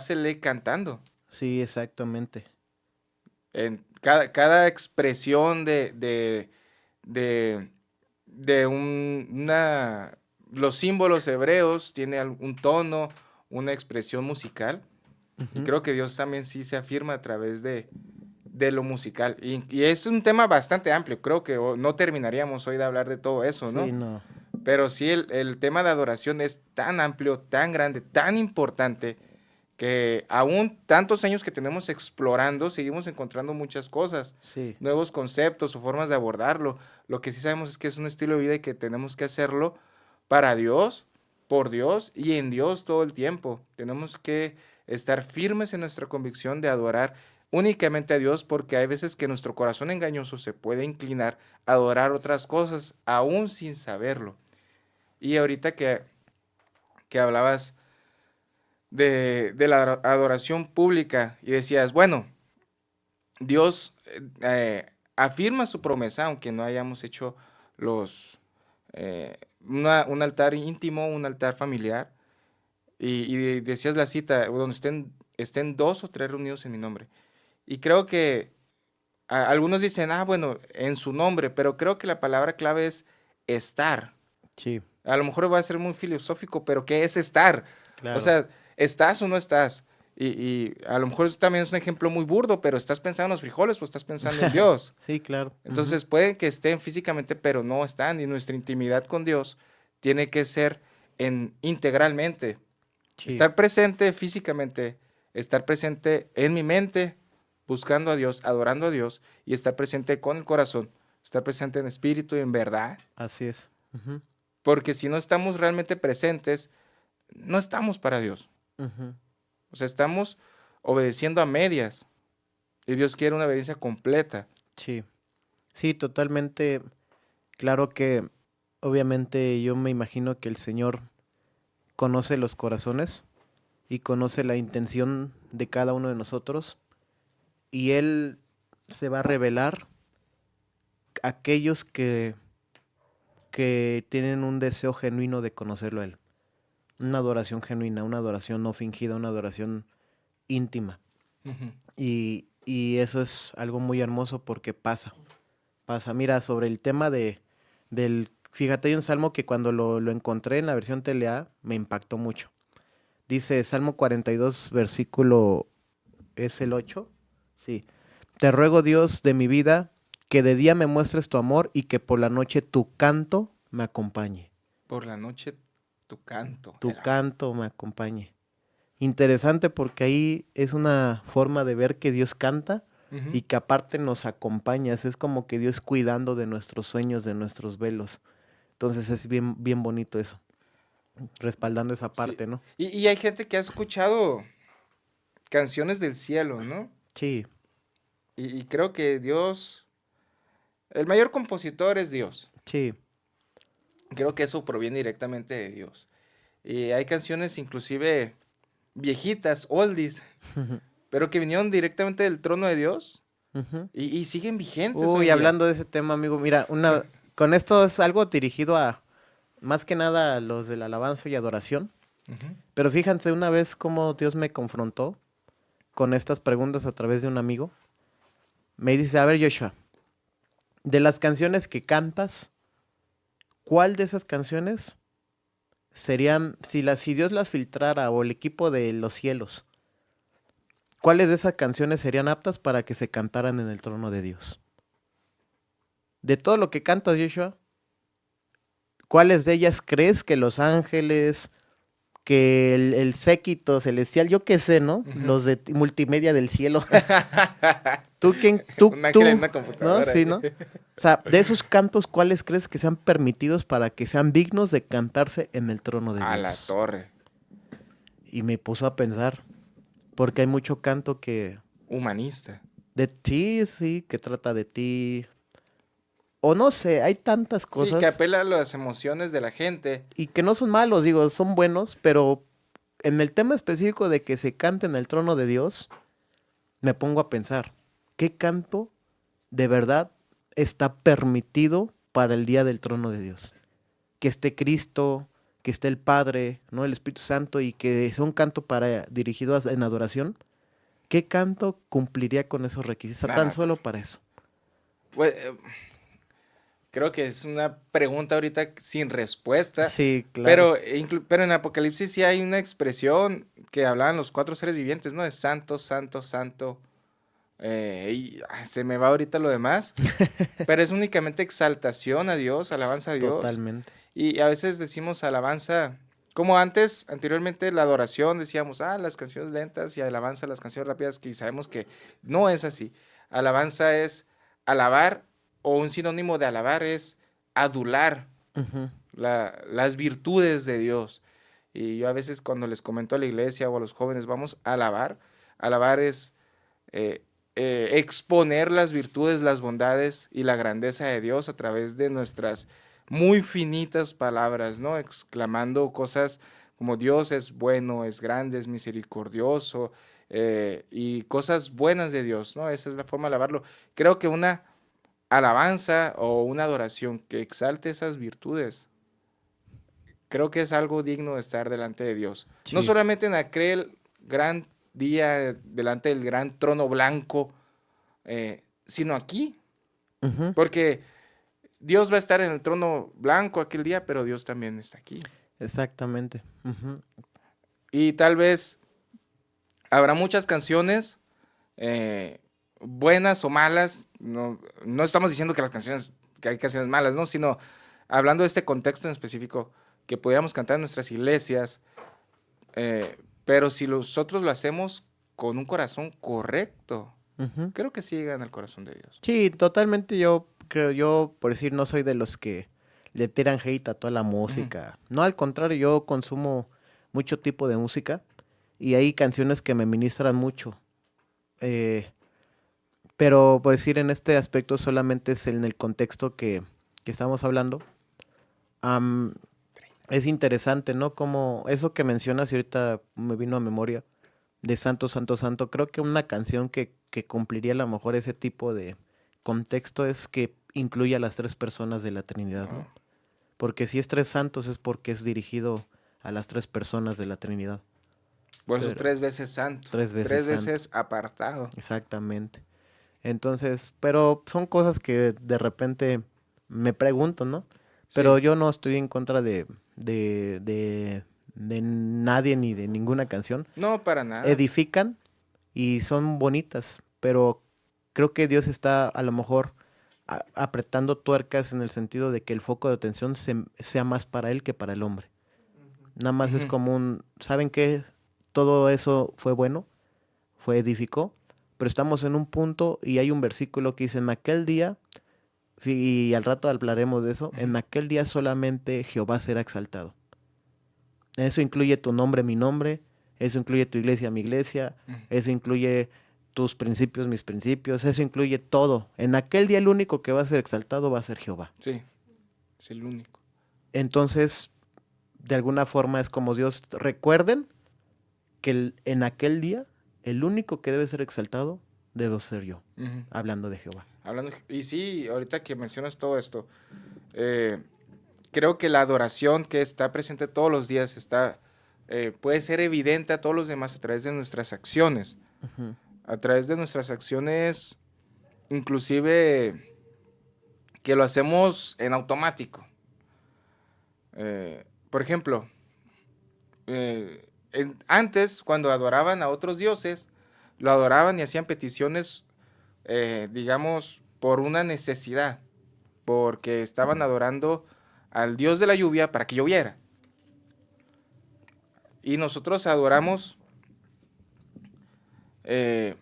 se lee cantando. sí, exactamente. En cada expresión de, una... Los símbolos hebreos tiene un tono, una expresión musical. Y Ujú. creo que Dios también sí se afirma a través de lo musical. Y es un tema bastante amplio. Creo que no terminaríamos hoy de hablar de todo eso, Sí, ¿no? no. Pero sí, el tema de adoración es tan amplio, tan grande, tan importante, que aún tantos años que tenemos explorando, seguimos encontrando muchas cosas, Sí, nuevos conceptos o formas de abordarlo. Lo que sí sabemos es que es un estilo de vida y que tenemos que hacerlo para Dios, por Dios y en Dios todo el tiempo. Tenemos que estar firmes en nuestra convicción de adorar únicamente a Dios, porque hay veces que nuestro corazón engañoso se puede inclinar a adorar otras cosas aún sin saberlo. Y ahorita que hablabas de la adoración pública y decías, bueno, Dios afirma su promesa, aunque no hayamos hecho los, un altar íntimo, un altar familiar. Y decías la cita, donde estén 2 o 3 reunidos en mi nombre. Y creo que algunos dicen, bueno, en su nombre, pero creo que la palabra clave es estar. Sí, A lo mejor va a ser muy filosófico, pero ¿qué es estar? O claro. sea, ¿estás o no estás? Y a lo mejor eso también es un ejemplo muy burdo, pero ¿estás pensando en los frijoles o estás pensando en Dios? Sí, claro. Ujú. Entonces pueden que estén físicamente, pero no están. Y nuestra intimidad con Dios tiene que ser integralmente. Sí, Estar presente físicamente, estar presente en mi mente, buscando a Dios, adorando a Dios, y estar presente con el corazón, estar presente en espíritu y en verdad. así es. Ujú, Porque si no estamos realmente presentes, no estamos para Dios. ujú. O sea, estamos obedeciendo a medias. Y Dios quiere una obediencia completa. Sí, sí, totalmente. Claro que obviamente yo me imagino que el Señor conoce los corazones y conoce la intención de cada uno de nosotros y Él se va a revelar a aquellos que tienen un deseo genuino de conocerlo a Él. Una adoración genuina, una adoración no fingida, una adoración íntima. Ujú. Y eso es algo muy hermoso porque pasa. Mira, sobre el tema fíjate, hay un salmo que cuando lo encontré en la versión TLA me impactó mucho. Dice Salmo 42, versículo, ¿es el 8? Sí. Te ruego, Dios de mi vida, que de día me muestres tu amor y que por la noche tu canto me acompañe. Por la noche tu canto. Tu canto me acompañe. Interesante porque ahí es una forma de ver que Dios canta Ujú. y que aparte nos acompañas. Es como que Dios cuidando de nuestros sueños, de nuestros velos. Entonces es bien, bien bonito eso. Respaldando esa Sí. parte, ¿no? Y hay gente que ha escuchado canciones del cielo, ¿no? Sí, Y creo que Dios, el mayor compositor es Dios. sí. Creo que eso proviene directamente de Dios. Y hay canciones inclusive viejitas, oldies, pero que vinieron directamente del trono de Dios Ujú. y siguen vigentes hoy Uy, en día. hablando de ese tema, amigo, mira, con esto es algo dirigido a más que nada a los de la alabanza y adoración. Ujú. Pero fíjense una vez cómo Dios me confrontó con estas preguntas a través de un amigo. Me dice, a ver, Joshua, de las canciones que cantas, ¿cuál de esas canciones serían, si Dios las filtrara o el equipo de los cielos, cuáles de esas canciones serían aptas para que se cantaran en el trono de Dios? De todo lo que cantas, Joshua, ¿cuáles de ellas crees que los ángeles, que el séquito celestial, yo qué sé, ¿no? Ujú. Los de multimedia del cielo. ¿Tú quién? Tú, Un ángel en tú, una ¿no? computadora. Sí, ¿no? O sea, de esos cantos, ¿cuáles crees que sean permitidos para que sean dignos de cantarse en el trono de A la Dios? torre. Y me puso a pensar, porque hay mucho canto que Humanista. de ti, sí, que trata de ti. O no sé, hay tantas Sí, que cosas apela a las emociones de la gente. y que no son malos, digo, son buenos, pero en el tema específico de que se cante en el trono de Dios, me pongo a pensar, ¿qué canto de verdad está permitido para el día del trono de Dios? Que esté Cristo, que esté el Padre, ¿no? El Espíritu Santo y que sea un canto dirigido en adoración. ¿Qué canto cumpliría con esos requisitos? A Tan la solo torre. para eso. Pues, creo que es una pregunta ahorita sin respuesta. Sí, claro. Pero en Apocalipsis sí hay una expresión que hablaban los 4 seres vivientes, ¿no? De santo, santo, santo. Se me va ahorita lo demás. Pero es únicamente exaltación a Dios, alabanza a Dios. Totalmente. Y a veces decimos alabanza, como antes, anteriormente la adoración, decíamos, las canciones lentas y alabanza, las canciones rápidas, que sabemos que no es así. Alabanza es alabar, o un sinónimo de alabar es adular Ujú. las virtudes de Dios. Y yo a veces cuando les comento a la iglesia o a los jóvenes, vamos a alabar. Alabar es eh, exponer las virtudes, las bondades y la grandeza de Dios a través de nuestras muy finitas palabras, ¿no? Exclamando cosas como Dios es bueno, es grande, es misericordioso, y cosas buenas de Dios, ¿no? Esa es la forma de alabarlo. Creo que una alabanza o una adoración que exalte esas virtudes creo que es algo digno de estar delante de Dios. No Sí. solamente en aquel gran día delante del gran trono blanco, sino aquí, Ujú. porque Dios va a estar en el trono blanco aquel día, pero Dios también está aquí. Exactamente. Ujú. Y tal vez habrá muchas canciones, buenas o malas. No estamos diciendo que hay canciones malas, ¿no? Sino hablando de este contexto en específico, que pudiéramos cantar en nuestras iglesias, pero si nosotros lo hacemos con un corazón correcto, Ujú. creo que sí llegan al corazón de Dios. Sí, totalmente yo creo, yo por decir, no soy de los que le tiran hate a toda la Ujú. música. No, al contrario, yo consumo mucho tipo de música y hay canciones que me ministran mucho. Eh, pero por decir, en este aspecto solamente es en el contexto que estamos hablando. Am, es interesante, ¿no? Como eso que mencionas y ahorita me vino a memoria de Santo, Santo, Santo. Creo que una canción que cumpliría a lo mejor ese tipo de contexto es que incluya a las tres personas de la Trinidad, ¿no? Oh, Porque si es tres santos es porque es dirigido a las tres personas de la Trinidad. por eso Pero 3 veces santo, tres veces tres santo, veces apartado. exactamente. Entonces, pero son cosas que de repente me pregunto, ¿no? Pero Sí, yo no estoy en contra de nadie ni de ninguna canción. no, para nada. Edifican y son bonitas, pero creo que Dios está a lo mejor apretando tuercas en el sentido de que el foco de atención sea más para él que para el hombre. Nada más es Ujú. como un, ¿saben qué? Todo eso fue bueno, fue edificó, pero estamos en un punto y hay un versículo que dice, en aquel día, y al rato hablaremos de eso, en Ujú. aquel día solamente Jehová será exaltado. Eso incluye tu nombre, mi nombre, eso incluye tu iglesia, mi iglesia, Ujú. eso incluye tus principios, mis principios, eso incluye todo. En aquel día el único que va a ser exaltado va a ser Jehová. Sí, es el único. Entonces, de alguna forma es como Dios, recuerden que en aquel día el único que debe ser exaltado debo ser yo, Ujú. hablando de Jehová. Y sí, ahorita que mencionas todo esto, eh, creo que la adoración que está presente todos los días puede ser evidente a todos los demás a través de nuestras acciones. Ujú. A través de nuestras acciones, inclusive que lo hacemos en automático. Por ejemplo, antes, cuando adoraban a otros dioses, lo adoraban y hacían peticiones, digamos, por una necesidad, porque estaban adorando al dios de la lluvia para que lloviera. Y nosotros adoramos eh,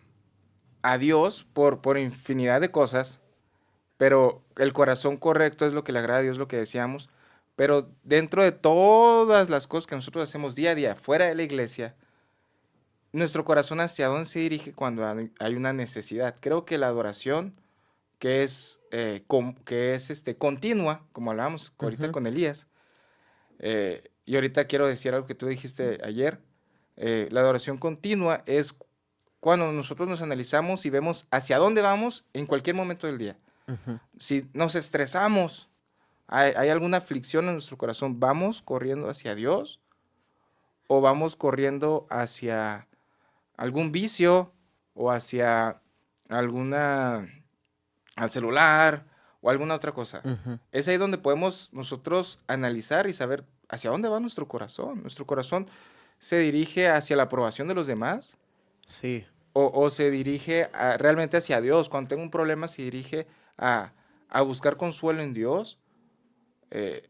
a Dios por infinidad de cosas, pero el corazón correcto es lo que le agrada a Dios, lo que deseamos. Pero dentro de todas las cosas que nosotros hacemos día a día, fuera de la iglesia, nuestro corazón hacia dónde se dirige cuando hay una necesidad. Creo que la adoración, que es continua, como hablábamos ahorita Ujú. con Elías, y ahorita quiero decir algo que tú dijiste ayer, la adoración continua es cuando nosotros nos analizamos y vemos hacia dónde vamos en cualquier momento del día. Ujú. Si nos estresamos, hay alguna aflicción en nuestro corazón, ¿vamos corriendo hacia Dios o vamos corriendo hacia algún vicio o hacia alguna, al celular o alguna otra cosa? Ujú. Es ahí donde podemos nosotros analizar y saber hacia dónde va nuestro corazón. Nuestro corazón se dirige hacia la aprobación de los demás Sí, o se dirige realmente hacia Dios. Cuando tengo un problema se dirige a, a buscar consuelo en Dios. Eh,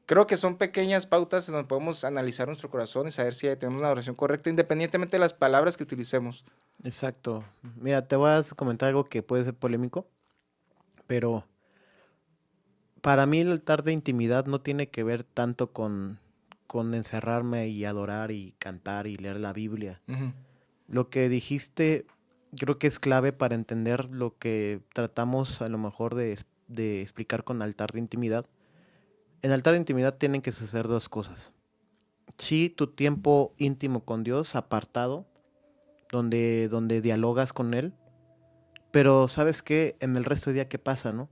Creo que son pequeñas pautas en donde podemos analizar nuestro corazón y saber si tenemos una oración correcta, independientemente de las palabras que utilicemos. exacto. Mira, te voy a comentar algo que puede ser polémico, pero para mí el altar de intimidad no tiene que ver tanto con encerrarme y adorar y cantar y leer la Biblia. Ujú. Lo que dijiste creo que es clave para entender lo que tratamos a lo mejor de explicar con altar de intimidad. En altar de intimidad tienen que suceder dos cosas. Sí, tu tiempo íntimo con Dios, apartado, donde dialogas con Él, pero ¿sabes qué? En el resto del día, ¿qué pasa, no?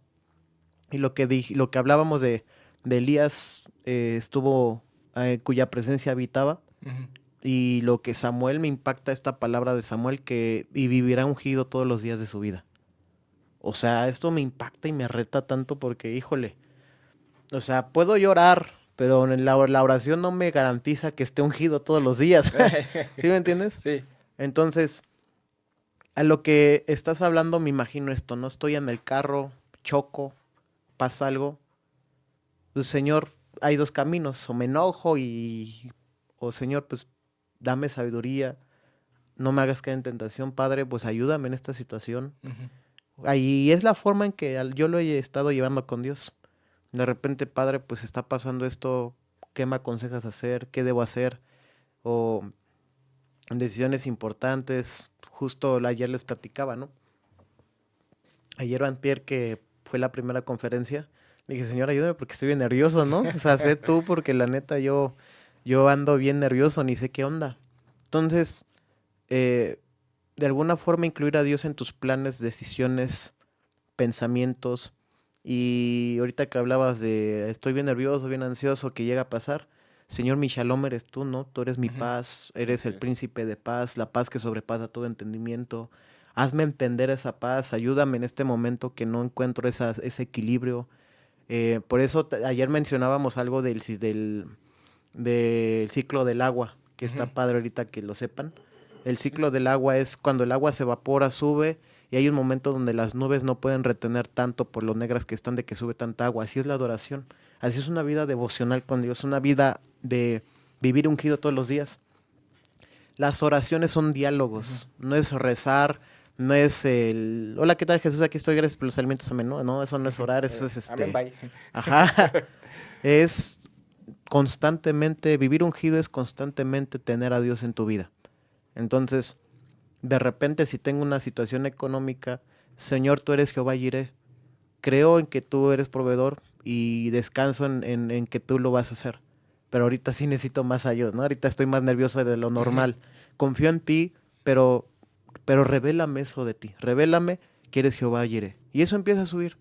Y lo que hablábamos de Elías estuvo cuya presencia habitaba. Ujú. Y lo que Samuel me impacta esta palabra de Samuel, que y vivirá ungido todos los días de su vida. O sea, esto me impacta y me reta tanto porque, híjole, o sea, puedo llorar, pero la oración no me garantiza que esté ungido todos los días. ¿Sí me entiendes? Sí. Entonces, a lo que estás hablando me imagino esto, ¿no? Estoy en el carro, choco, pasa algo. Pues, Señor, hay dos caminos, o me enojo o Señor, pues dame sabiduría, no me hagas caer en tentación, Padre, pues ayúdame en esta situación. Ujú. Ahí es la forma en que yo lo he estado llevando con Dios. De repente, Padre, pues está pasando esto, ¿qué me aconsejas hacer? ¿Qué debo hacer? O decisiones importantes. Justo ayer les platicaba, ¿no? Ayer o antier, que fue la primera conferencia, le dije, Señor, ayúdame porque estoy bien nervioso, ¿no? O sea, sé tú porque la neta yo ando bien nervioso, ni sé qué onda. Entonces, de alguna forma incluir a Dios en tus planes, decisiones, pensamientos. Y ahorita que hablabas de estoy bien nervioso, bien ansioso, que llega a pasar, Señor, mi shalom eres tú, ¿no? Tú eres mi Ujú. paz, eres Así el es. príncipe de paz, la paz que sobrepasa todo entendimiento. Hazme entender esa paz, ayúdame en este momento que no encuentro ese equilibrio. Por eso ayer mencionábamos algo del ciclo del agua, que Ujú. está padre ahorita que lo sepan. El ciclo del agua es cuando el agua se evapora, sube, y hay un momento donde las nubes no pueden retener tanto por lo negras que están de que sube tanta agua. Así es la adoración. Así es una vida devocional con Dios, una vida de vivir ungido todos los días. Las oraciones son Ujú. diálogos, no es rezar, no es el hola, ¿qué tal, Jesús? Aquí estoy, gracias por los alimentos, amén. No, no, eso no es Ujú. orar, eso es Amén, bye. ajá, es constantemente, vivir ungido es constantemente tener a Dios en tu vida. Entonces, de repente, si tengo una situación económica, Señor, tú eres Jehová Jireh, creo en que tú eres proveedor y descanso en que tú lo vas a hacer. Pero ahorita sí necesito más ayuda, ¿no? Ahorita estoy más nervioso de lo Ujú. normal. Confío en ti, pero, pero revélame eso de ti. Revélame que eres Jehová Jireh. Y eso empieza a subir.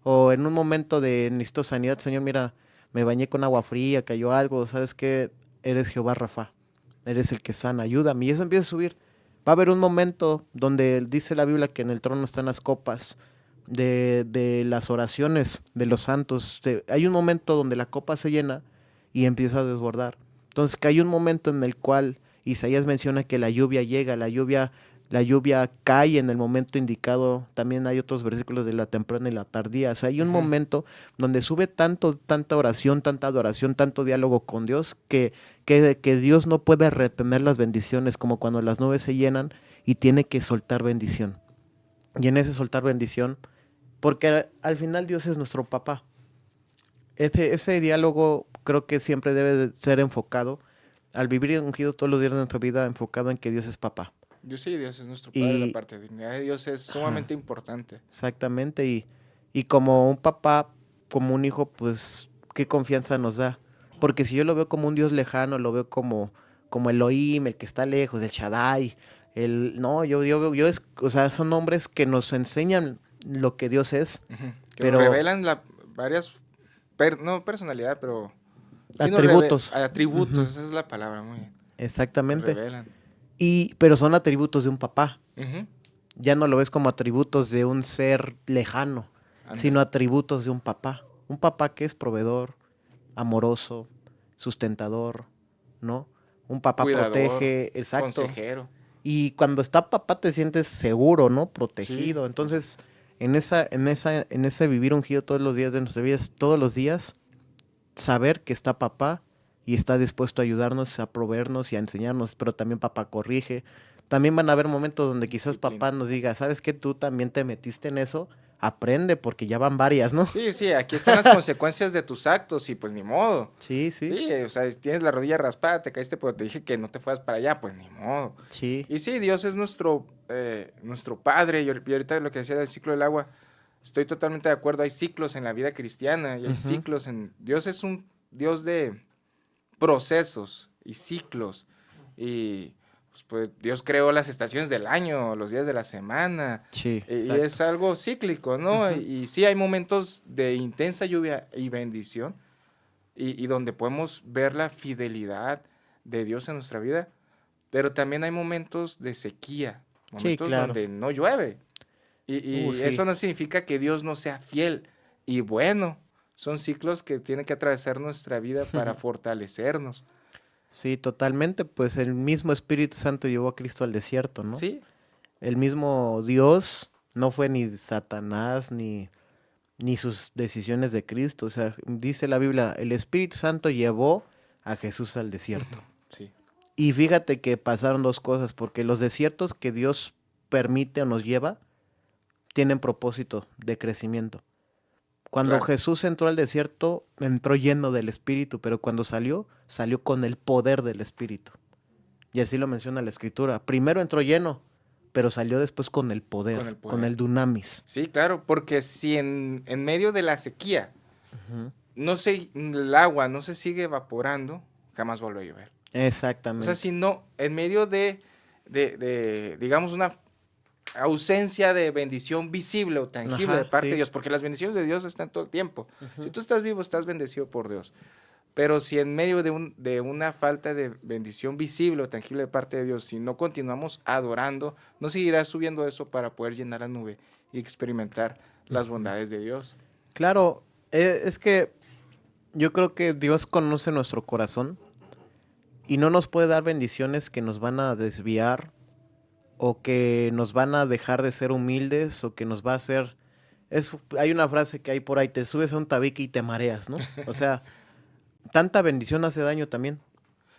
O en un momento de necesito sanidad, Señor, mira, me bañé con agua fría, cayó algo, ¿sabes qué? Eres Jehová Rafa, eres el que sana, ayúdame. Y eso empieza a subir. Va a haber un momento donde dice la Biblia que en el trono están las copas de las oraciones de los santos. Hay un momento donde la copa se llena y empieza a desbordar. Entonces, que hay un momento en el cual Isaías menciona que la lluvia llega, la lluvia cae en el momento indicado. También hay otros versículos de la temprana y la tardía. O sea, hay un Ujú. momento donde sube tanta oración, tanta adoración, tanto diálogo con Dios, que Dios no puede retener las bendiciones, como cuando las nubes se llenan y tiene que soltar bendición. Y en ese soltar bendición, porque al final Dios es nuestro papá. Ese diálogo creo que siempre debe de ser enfocado, al vivir ungido todos los días de nuestra vida, enfocado en que Dios es papá. Dios es nuestro Padre, la Y, parte de dignidad de Dios es ajá, sumamente importante. exactamente, y como un papá, como un hijo, pues, ¿qué confianza nos da? Porque si yo lo veo como un Dios lejano, lo veo como Elohim, el que está lejos, el Shaddai, no, o sea, son nombres que nos enseñan lo que Dios es, Ujú. Que nos pero revelan varias, no personalidad, pero sí nos revelan atributos. atributos, Ujú, esa es la palabra, muy bien. Nos exactamente. revelan. Pero son atributos de un papá. Ujú. Ya no lo ves como atributos de un ser lejano, sino Ándale. atributos de un papá. Un papá que es proveedor, amoroso, sustentador, ¿no? Un papá Cuidador, protege, exacto. consejero. Y cuando está papá te sientes seguro, ¿no? Sí, Protegido. Entonces, en ese vivir ungido todos los días de nuestras vidas, todos los días, saber que está papá y está dispuesto a ayudarnos, a proveernos y a enseñarnos, pero también papá corrige. También van a haber momentos donde quizás disciplina. papá nos diga, ¿sabes qué? Tú también te metiste en eso, aprende porque ya van varias, ¿no? Sí, sí, aquí están las consecuencias de tus actos y pues ni modo. Sí, sí, Sí, o sea, si tienes la rodilla raspada, te caíste, pero te dije que no te fueras para allá, pues ni modo. sí, Y sí, Dios es nuestro Padre. Y ahorita lo que decía del ciclo del agua, estoy totalmente de acuerdo. Hay ciclos en la vida cristiana y hay ujú, ciclos en... Dios es un Dios de procesos y ciclos. Y pues, Dios creó las estaciones del año, los días de la semana. sí, Y es exacto. algo cíclico, ¿no? Ujú, Y sí hay momentos de intensa lluvia y bendición. y donde podemos ver la fidelidad de Dios en nuestra vida, pero también hay momentos de sequía, Sí, momentos claro. donde no llueve. Y eso Sí. no significa que Dios no sea fiel. Y bueno, son ciclos que tienen que atravesar nuestra vida para fortalecernos. Sí, totalmente. Pues el mismo Espíritu Santo llevó a Cristo al desierto, ¿no? Sí, El mismo Dios no fue ni Satanás ni sus decisiones de Cristo. O sea, dice la Biblia, el Espíritu Santo llevó a Jesús al desierto. ujú, sí, Y fíjate que pasaron dos cosas, porque los desiertos que Dios permite o nos lleva tienen propósito de crecimiento. Cuando claro. Jesús entró al desierto, entró lleno del Espíritu, pero cuando salió, salió con el poder del Espíritu. Y así lo menciona la Escritura. Primero entró lleno, pero salió después con el Con el poder, con poder. el dunamis. Sí, claro, porque si en medio de la sequía Ujú. el agua no se sigue evaporando, jamás vuelve a llover. O sea, Exactamente. si no, en medio digamos, una ausencia de bendición visible o tangible de Ajá, parte de sí. Dios, porque las bendiciones de Dios están todo el tiempo. Si Ujú. tú estás vivo, estás bendecido por Dios. Pero si en medio de una falta de bendición visible o tangible de parte de Dios, si no continuamos adorando, no seguirá subiendo eso para poder llenar la nube y experimentar las Ujú. bondades de Dios. Claro, es que yo creo que Dios conoce nuestro corazón y no nos puede dar bendiciones que nos van a desviar o que nos van a dejar de ser humildes o que nos va a hacer... hay una frase que hay por ahí, te subes a un tabique y te mareas, ¿no? O sea, tanta bendición hace daño también.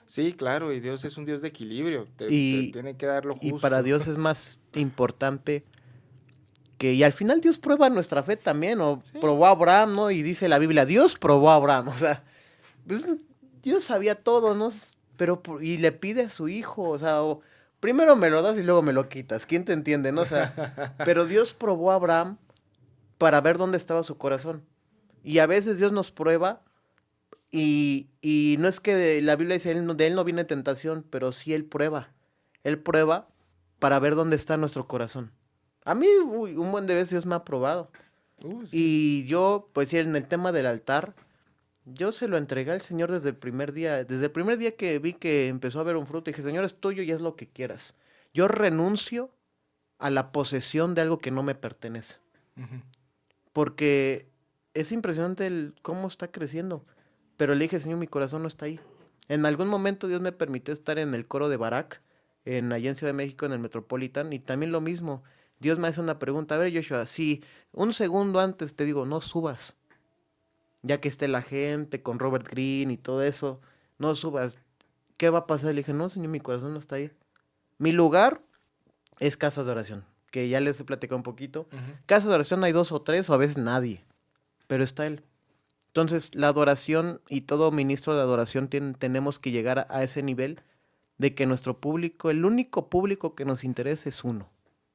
Sí, claro, y Dios es un Dios de equilibrio, te Y, tiene que dar lo y para justo. Dios es más importante que... Y al final Dios prueba nuestra fe también, o Sí, probó a Abraham, ¿no? Y dice la Biblia, Dios probó a Abraham, o sea, pues, Dios sabía todo, ¿no? Pero, y le pide a su hijo, o sea, primero me lo das y luego me lo quitas, ¿quién te entiende, no? O sea, pero Dios probó a Abraham para ver dónde estaba su corazón. Y a veces Dios nos prueba y no es que la Biblia dice, de él no viene tentación, pero sí él prueba. Él prueba para ver dónde está nuestro corazón. A mí un buen de veces Dios me ha probado. sí. Y yo, pues sí, en el tema del altar, yo se lo entregué al Señor desde el primer día. Desde el primer día que vi que empezó a haber un fruto, dije, Señor, es tuyo y haz lo que quieras. Yo renuncio a la posesión de algo que no me pertenece. Ujú. Porque es impresionante cómo está creciendo. Pero le dije, Señor, mi corazón no está ahí. En algún momento Dios me permitió estar en el coro de Barak, allá en Ciudad de México, en el Metropolitan, y también lo mismo. Dios me hace una pregunta, a ver, Joshua, si un segundo antes te digo, no subas, ya que esté la gente con Robert Greene y todo eso, no subas, ¿qué va a pasar? Le dije, no, Señor, mi corazón no está ahí. Mi lugar es casas de oración, que ya les he platicado un poquito. Ujú. Casas de oración hay 2 o 3, o a veces nadie, pero está Él. Entonces, la adoración y todo ministro de adoración tenemos que llegar a ese nivel de que nuestro público, el único público que nos interesa es uno,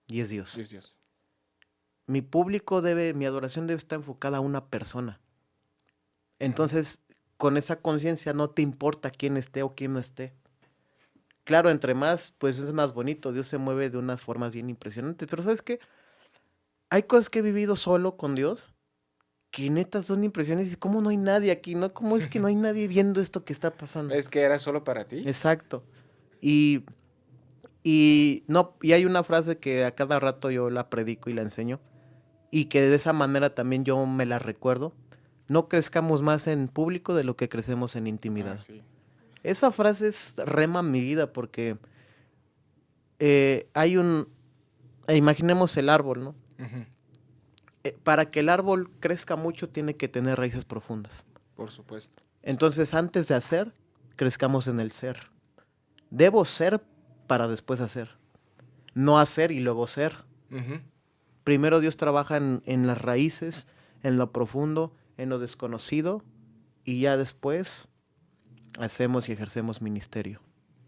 y es Dios. Sí, es Dios. Mi adoración debe estar enfocada a una persona. Entonces, con esa conciencia no te importa quién esté o quién no esté. Claro, entre más, pues es más bonito. Dios se mueve de unas formas bien impresionantes. Pero ¿sabes qué? Hay cosas que he vivido solo con Dios que neta son impresionantes. Y ¿cómo no hay nadie aquí? ¿No? ¿Cómo es que no hay nadie viendo esto que está pasando? ¿Es que era solo para ti? Exacto. Y, no, y hay una frase que a cada rato yo la predico y la enseño. Y que de esa manera también yo me la recuerdo. No crezcamos más en público de lo que crecemos en Ah, intimidad. sí. Esa frase rema mi vida porque hay imaginemos el árbol, ¿no? Ujú. Para que el árbol crezca mucho tiene que tener raíces profundas. Por supuesto. Entonces, antes de hacer, crezcamos en el ser. Debo ser para después hacer. No hacer y luego ser. Ujú. Primero Dios trabaja en las raíces, en lo profundo, en lo desconocido, y ya después hacemos y ejercemos ministerio.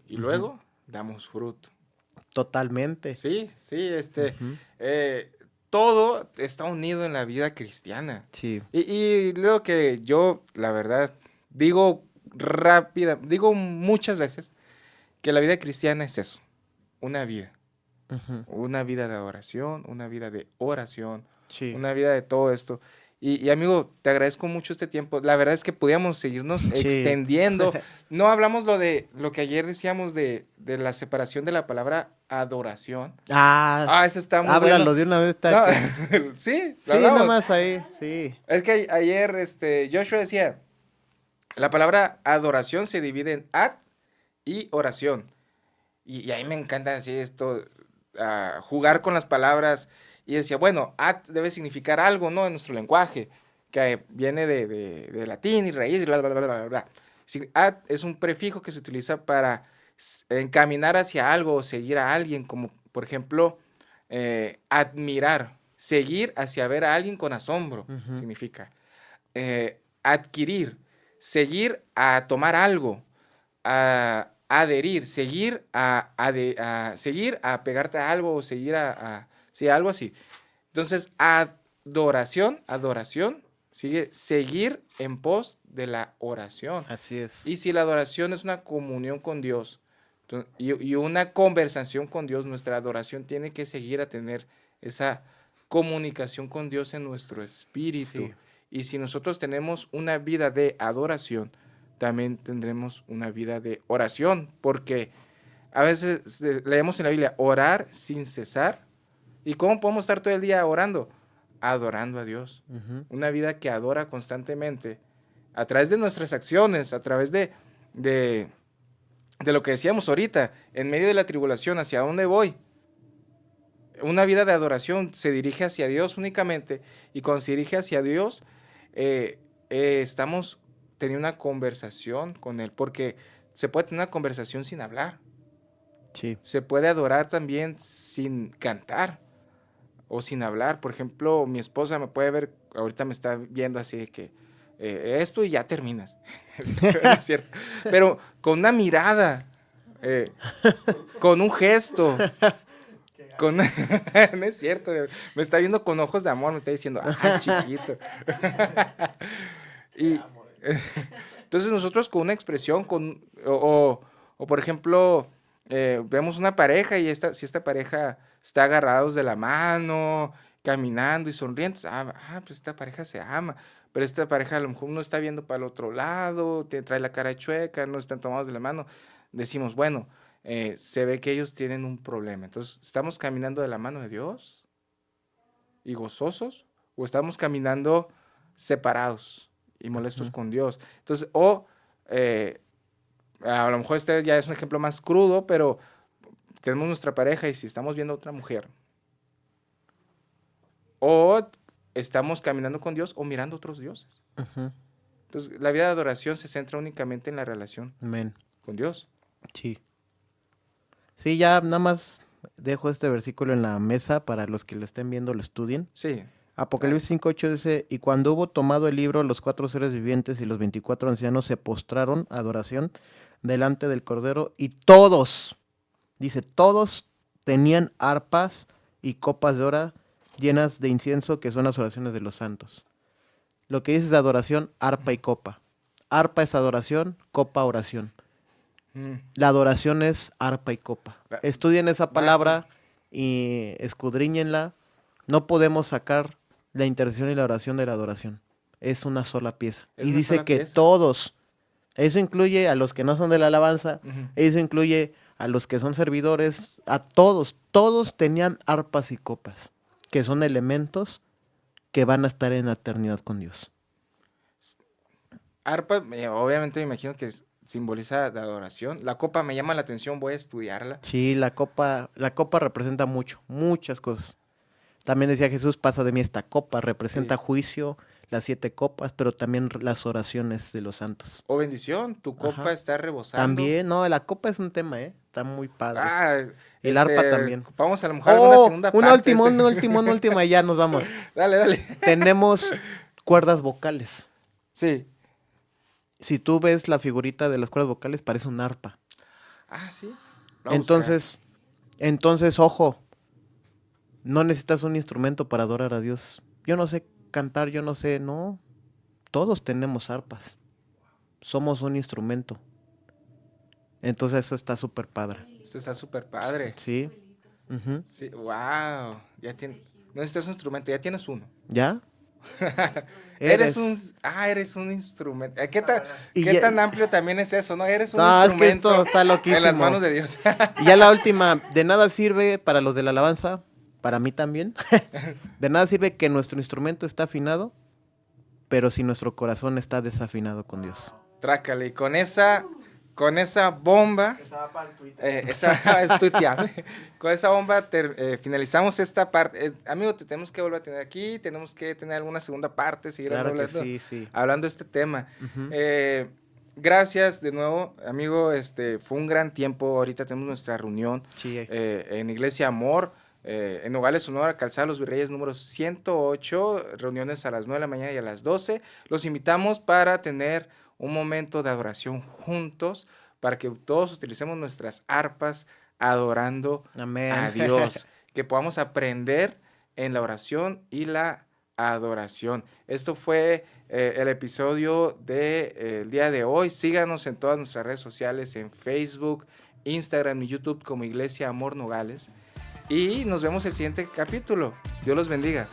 Y Ujú. luego damos fruto. Totalmente. Sí, sí, Ujú. todo está unido en la vida cristiana. Sí. Y lo que yo, la verdad, digo muchas veces que la vida cristiana es eso, Ujú. una vida de adoración, una vida de oración, Sí. una vida de todo esto. Y amigo, te agradezco mucho este tiempo. La verdad es que podíamos seguirnos Sí. extendiendo. No hablamos lo que ayer decíamos de la separación de la palabra adoración. Eso está muy háblalo bueno. de una vez. No, sí, lo Sí, nada hablamos. más ahí, sí. Es que ayer Joshua decía, la palabra adoración se divide en ad y oración. Y a mí me encanta así esto, jugar con las palabras. Y decía, bueno, ad debe significar algo, ¿no? En nuestro lenguaje, que viene de latín y raíz, bla, bla, bla, bla, bla, bla. Ad es un prefijo que se utiliza para encaminar hacia algo o seguir a alguien, como por ejemplo, admirar, seguir hacia ver a alguien con asombro, Ujú. significa. Adquirir, seguir a tomar algo, a adherir, seguir seguir a pegarte a algo o seguir sí, algo así. Entonces, adoración sigue seguir en pos de la oración. Así es. Y si la adoración es una comunión con Dios y una conversación con Dios, nuestra adoración tiene que seguir a tener esa comunicación con Dios en nuestro espíritu. Sí. Y si nosotros tenemos una vida de adoración, también tendremos una vida de oración, porque a veces leemos en la Biblia orar sin cesar. ¿Y cómo podemos estar todo el día orando? Adorando a Dios. Ujú. Una vida que adora constantemente a través de nuestras acciones, a través de lo que decíamos ahorita, en medio de la tribulación, ¿hacia dónde voy? Una vida de adoración se dirige hacia Dios únicamente, y cuando se dirige hacia Dios, estamos teniendo una conversación con Él, porque se puede tener una conversación sin hablar, Sí. se puede adorar también sin cantar o sin hablar. Por ejemplo, mi esposa me puede ver, ahorita me está viendo así de que esto y ya terminas. Es cierto. Pero con una mirada, con un gesto, con... no es cierto, me está viendo con ojos de amor, me está diciendo, chiquito. Y entonces nosotros con una expresión, o por ejemplo, vemos una pareja y si esta pareja está agarrados de la mano, caminando y sonrientes, pues esta pareja se ama. Pero esta pareja a lo mejor no está viendo para el otro lado, trae la cara chueca, no están tomados de la mano. Decimos, bueno, se ve que ellos tienen un problema. Entonces, ¿estamos caminando de la mano de Dios y gozosos? ¿O estamos caminando separados y molestos con Dios? Entonces, a lo mejor este ya es un ejemplo más crudo, pero tenemos nuestra pareja y si estamos viendo a otra mujer, o estamos caminando con Dios o mirando a otros dioses. Ujú. Entonces, la vida de adoración se centra únicamente en la relación Amén. con Dios. Sí. Sí, ya nada más dejo este versículo en la mesa para los que lo estén viendo, lo estudien. Sí. Apocalipsis 5:8 dice, y cuando hubo tomado el libro, los 4 seres vivientes y los 24 ancianos se postraron a adoración delante del Cordero, y todos, dice, todos tenían arpas y copas de oro llenas de incienso, que son las oraciones de los santos. Lo que dice es adoración, arpa y copa. Arpa es adoración, copa oración. La adoración es arpa y copa. Estudien esa palabra y escudriñenla. No podemos sacar la intercesión y la oración de la adoración. Es una sola pieza. Es Y una dice sola que pieza. todos, eso incluye a los que no son de la alabanza, Ujú. eso incluye a los que son servidores, a todos, todos tenían arpas y copas, que son elementos que van a estar en la eternidad con Dios. Arpa, obviamente me imagino que simboliza la adoración. La copa me llama la atención, voy a estudiarla. Sí, la copa representa mucho, muchas cosas. También decía Jesús, pasa de mí esta copa, representa Sí. juicio, las 7 copas, pero también las oraciones de los santos. O bendición, tu copa Ajá. está rebosando. También, no, la copa es un tema, está muy padre. El El arpa también. Vamos a lo mejor una segunda una parte. última, última, y ya nos vamos. Dale. Tenemos cuerdas vocales. Sí. Si tú ves la figurita de las cuerdas vocales, parece un arpa. Sí. Entonces, ojo, no necesitas un instrumento para adorar a Dios. Yo no sé cantar, no. Todos tenemos arpas. Somos un instrumento. Entonces eso está súper padre. Esto está súper padre. Sí. Ujú. Sí, wow. No necesitas un instrumento, ya tienes uno. ¿Ya? Eres un instrumento. Y ¿Qué ya- tan amplio también es eso, no? Eres un No, es que instrumento esto está en las loquísimo. manos de Dios. Y ya la última, de nada sirve para los de la alabanza, para mí también, de nada sirve que nuestro instrumento está afinado, pero si nuestro corazón está desafinado con Dios. Trácale, y con esa bomba, esa es tuiteable. Con esa bomba finalizamos esta parte. Amigo, te tenemos que volver a tener aquí, tenemos que tener alguna segunda parte, seguir Claro que hablando, sí. hablando de este tema. Ujú. Gracias de nuevo, amigo, fue un gran tiempo. Ahorita tenemos nuestra reunión Sí, en Iglesia Amor, en Nogales, Sonora, Calzada Los Virreyes, número 108, reuniones a las 9 de la mañana y a las 12. Los invitamos para tener un momento de adoración juntos, para que todos utilicemos nuestras arpas adorando amén. a Dios, que podamos aprender en la oración y la adoración. Esto fue el episodio del día de hoy. Síganos en todas nuestras redes sociales, en Facebook, Instagram y YouTube como Iglesia Amor Nogales. Y nos vemos el siguiente capítulo. Dios los bendiga.